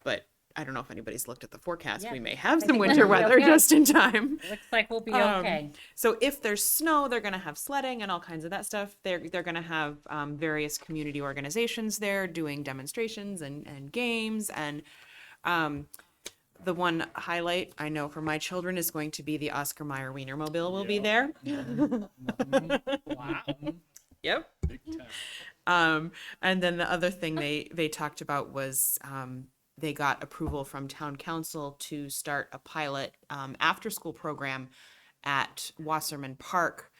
But I don't know if anybody's looked at the forecast. Yeah, We may have I some think winter we'll be weather okay. just in time. Looks like we'll be okay. So if there's snow, they're going to have sledding and all kinds of that stuff. They're going to have various community organizations there doing demonstrations and games. And the one highlight I know for my children is going to be the Oscar Mayer Wienermobile will be there. Wow. Yep. And then the other thing they talked about was they got approval from town council to start a pilot after school program at Wasserman Park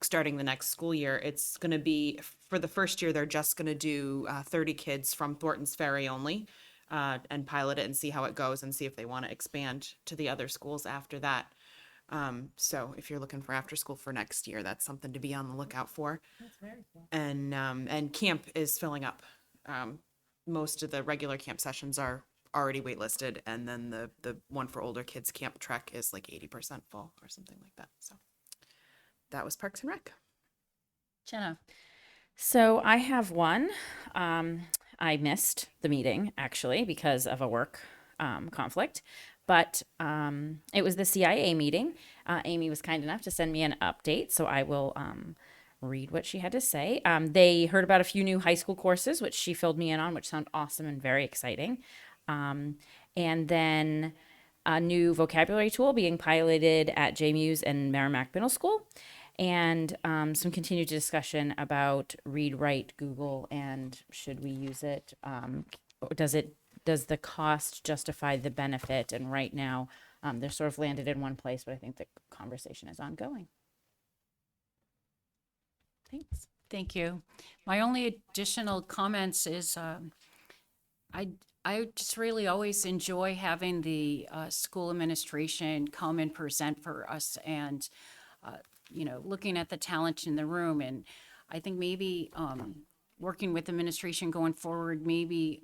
starting the next school year. It's going to be, for the first year, they're just going to do 30 kids from Thornton's Ferry only and pilot it and see how it goes and see if they want to expand to the other schools after that. So if you're looking for after school for next year, that's something to be on the lookout for. That's very cool. And camp is filling up. Most of the regular camp sessions are already waitlisted, and then the one for older kids, Camp Trek, is like 80% full or something like that. So that was Parks and Rec. Jenna. So I have one. I missed the meeting actually because of a work conflict, but it was the CIA meeting. Amy was kind enough to send me an update, so I will read what she had to say. They heard about a few new high school courses, which she filled me in on, which sound awesome and very exciting. And then a new vocabulary tool being piloted at JMU's and Merrimack Middle School. And some continued discussion about read, write, Google, and should we use it? Does the cost justify the benefit? And right now, they're sort of landed in one place, but I think the conversation is ongoing. Thanks. Thank you. My only additional comments is I just really always enjoy having the school administration come and present for us and, looking at the talent in the room. And I think maybe working with administration going forward, maybe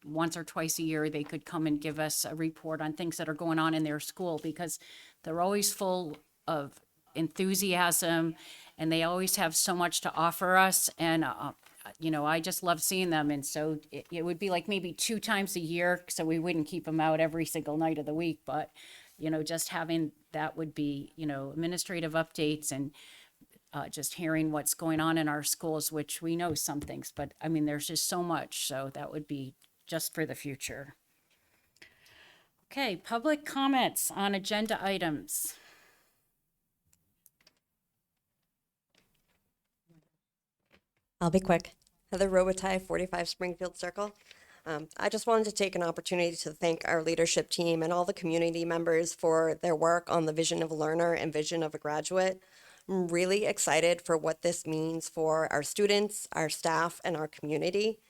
once or twice a year, they could come and give us a report on things that are going on in their school, because they're always full of enthusiasm and they always have so much to offer us. And, I just love seeing them. And so it would be like maybe 2 times a year, so we wouldn't keep them out every single night of the week. But, just having that would be, administrative updates and just hearing what's going on in our schools, which we know some things, but I mean, there's just so much. So that would be just for the future. Okay, public comments on agenda items. I'll be quick. Heather Robitaille, 45 Springfield Circle. I just wanted to take an opportunity to thank our leadership team and all the community members for their work on the vision of a learner and vision of a graduate. I'm really excited for what this means for our students, our staff, and our community.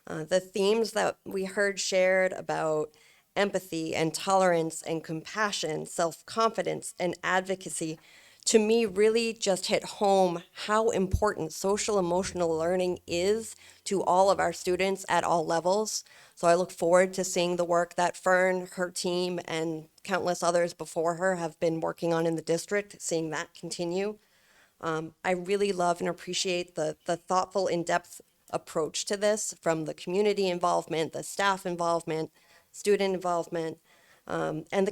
The themes that we heard shared about empathy and tolerance and compassion, self-confidence and advocacy, to me really just hit home how important social emotional learning is to all of our students at all levels. So I look forward to seeing the work that Fern, her team, and countless others before her have been working on in the district, seeing that continue. I really love and appreciate the thoughtful, in-depth approach to this, from the community involvement, the staff involvement, student involvement, and the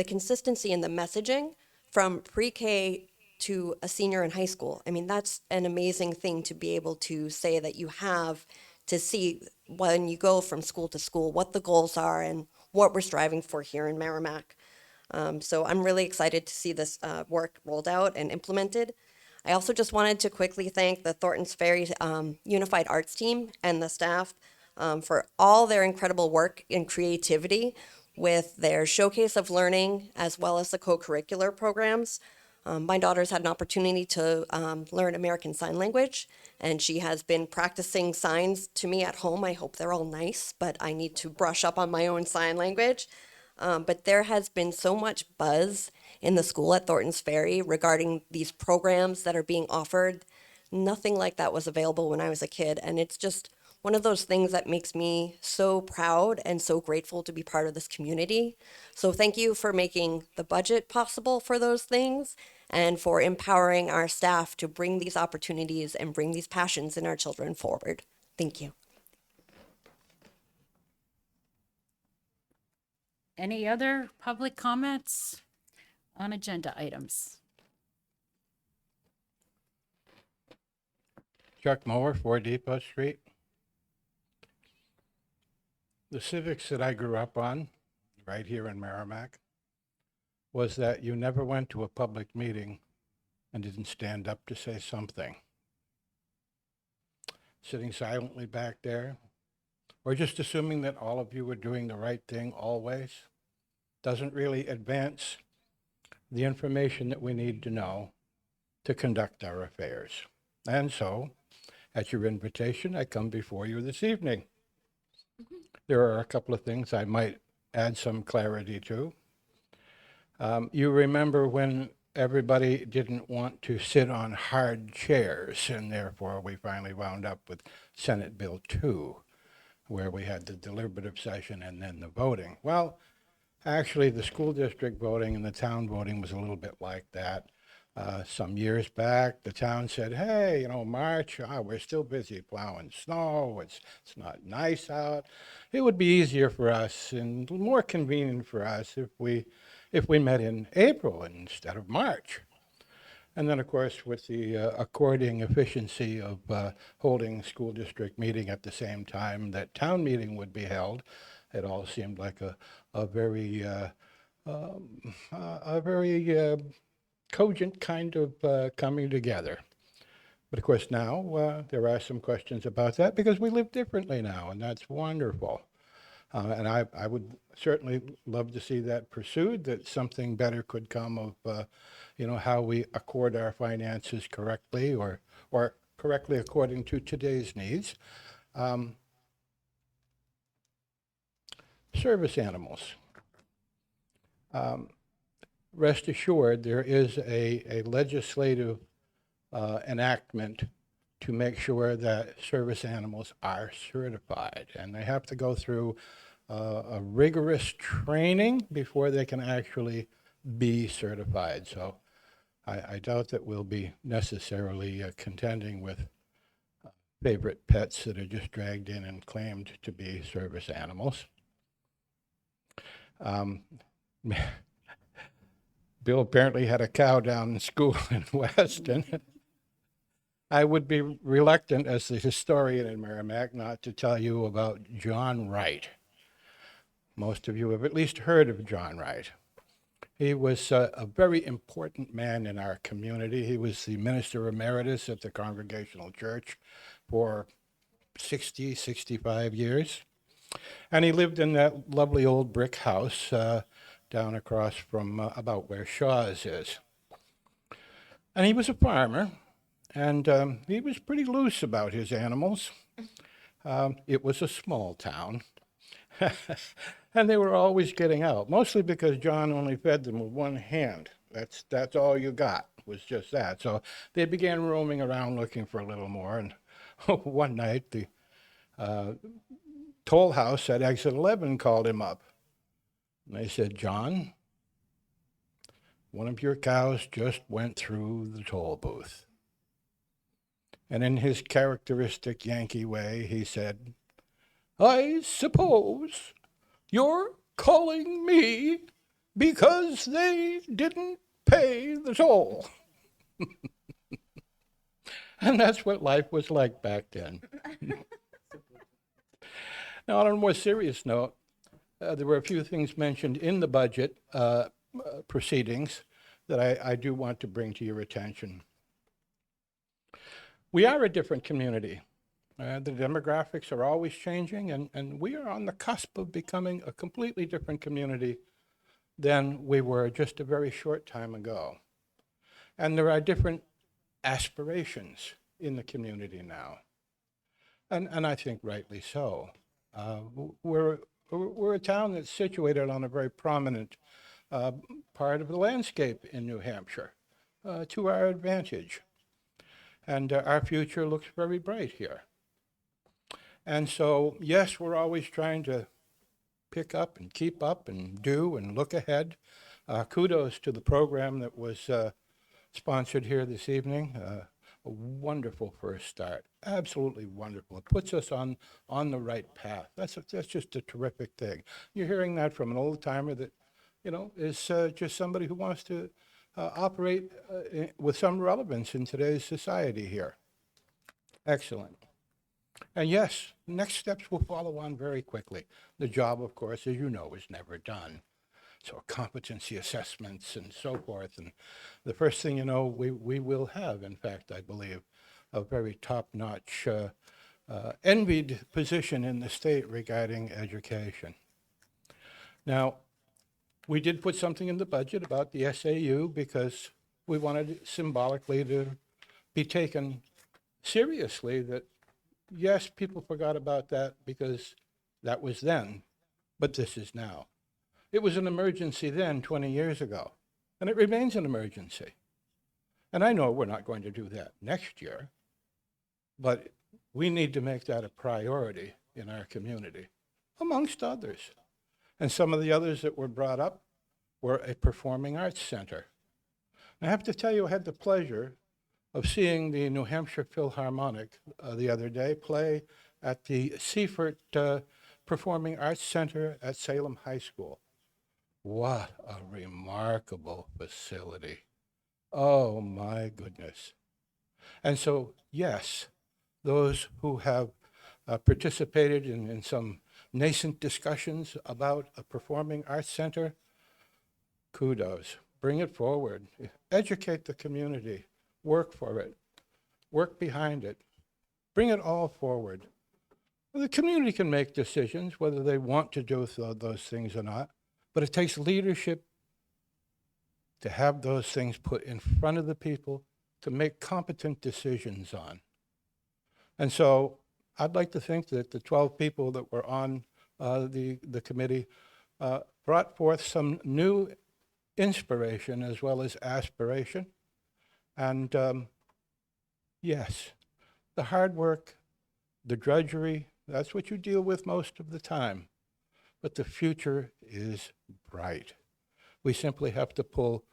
consistency in the messaging from pre-K to a senior in high school. I mean, that's an amazing thing to be able to say that you have, to see when you go from school to school, what the goals are and what we're striving for here in Merrimack. So I'm really excited to see this work rolled out and implemented. I also just wanted to quickly thank the Thornton's Ferry Unified Arts team and the staff for all their incredible work and creativity with their showcase of learning as well as the co-curricular programs. My daughter's had an opportunity to learn American Sign Language, and she has been practicing signs to me at home. I hope they're all nice, but I need to brush up on my own sign language. But there has been so much buzz in the school at Thorntons Ferry regarding these programs that are being offered. Nothing like that was available when I was a kid, and it's just one of those things that makes me so proud and so grateful to be part of this community. So thank you for making the budget possible for those things and for empowering our staff to bring these opportunities and bring these passions in our children forward. Thank you. Any other public comments on agenda items? Chuck Mower, 4 Depot Street. The civics that I grew up on, right here in Merrimack, was that you never went to a public meeting and didn't stand up to say something. Sitting silently back there, or just assuming that all of you were doing the right thing always, doesn't really advance the information that we need to know to conduct our affairs. And so, at your invitation, I come before you this evening. There are a couple of things I might add some clarity to. You remember when everybody didn't want to sit on hard chairs, and therefore we finally wound up with Senate Bill 2, where we had the deliberative session and then the voting. Well, actually, the school district voting and the town voting was a little bit like that. Some years back, the town said, hey, March, we're still busy plowing snow. It's not nice out. It would be easier for us and more convenient for us if we met in April instead of March. And then, of course, with the according efficiency of holding school district meeting at the same time that town meeting would be held, it all seemed like a very cogent kind of coming together. But of course now there are some questions about that because we live differently now, and that's wonderful. And I would certainly love to see that pursued, that something better could come of how we accord our finances correctly or correctly according to today's needs. Service animals. Rest assured, there is a legislative enactment to make sure that service animals are certified. And they have to go through a rigorous training before they can actually be certified. So I doubt that we'll be necessarily contending with favorite pets that are just dragged in and claimed to be service animals. Bill apparently had a cow down in school in Weston. I would be reluctant as the historian in Merrimack not to tell you about John Wright. Most of you have at least heard of John Wright. He was a very important man in our community. He was the minister emeritus at the Congregational Church for 65 years. And he lived in that lovely old brick house down across from about where Shaw's is. And he was a farmer, and he was pretty loose about his animals. It was a small town, and they were always getting out, mostly because John only fed them with one hand. That's all you got, was just that. So they began roaming around looking for a little more, and one night the toll house at exit 11 called him up. And they said, John, one of your cows just went through the toll booth. And in his characteristic Yankee way, he said, I suppose you're calling me because they didn't pay the toll. And that's what life was like back then. Now, on a more serious note, there were a few things mentioned in the budget proceedings that I do want to bring to your attention. We are a different community The demographics are always changing, and we are on the cusp of becoming a completely different community than we were just a very short time ago. And there are different aspirations in the community now. And I think rightly so. We're a town that's situated on a very prominent part of the landscape in New Hampshire, to our advantage. And our future looks very bright here. And so, yes, we're always trying to pick up and keep up and do and look ahead. Kudos to the program that was sponsored here this evening. A wonderful first start, absolutely wonderful. It puts us on the right path. That's just a terrific thing. You're hearing that from an old timer that, you know, is just somebody who wants to operate with some relevance in today's society here. Excellent. And yes, next steps will follow on very quickly. The job, of course, as you know, is never done. So competency assessments and so forth. And the first thing you know, we will have, in fact, I believe, a very top-notch, envied position in the state regarding education. Now, we did put something in the budget about the SAU because we wanted it symbolically to be taken seriously that, yes, people forgot about that because that was then, but this is now. It was an emergency then, 20 years ago, and it remains an emergency. And I know we're not going to do that next year, but we need to make that a priority in our community, amongst others. And some of the others that were brought up were a performing arts center. And I have to tell you, I had the pleasure of seeing the New Hampshire Philharmonic the other day play at the Seifert Performing Arts Center at Salem High School. What a remarkable facility. Oh my goodness. And so, yes, those who have participated in some nascent discussions about a performing arts center, kudos. Bring it forward. Educate the community. Work for it. Work behind it. Bring it all forward. The community can make decisions whether they want to do those things or not, but it takes leadership to have those things put in front of the people to make competent decisions on. And so I'd like to think that the 12 people that were on the committee brought forth some new inspiration as well as aspiration. And yes, the hard work, the drudgery, that's what you deal with most of the time. But the future is bright. We simply have to pull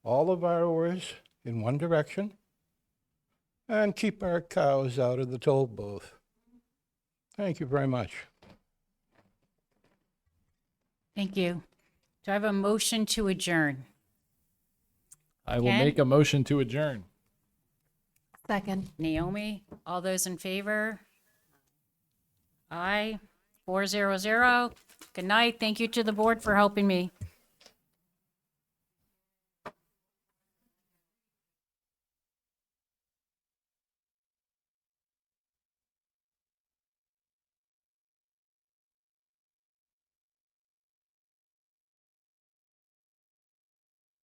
all of our oars in one direction and keep our cows out of the toll booth. Thank you very much. Thank you. Do I have a motion to adjourn? I will Ken? make a motion to adjourn. Second. Naomi, all those in favor? Aye. 400. Good night. Thank you to the board for helping me.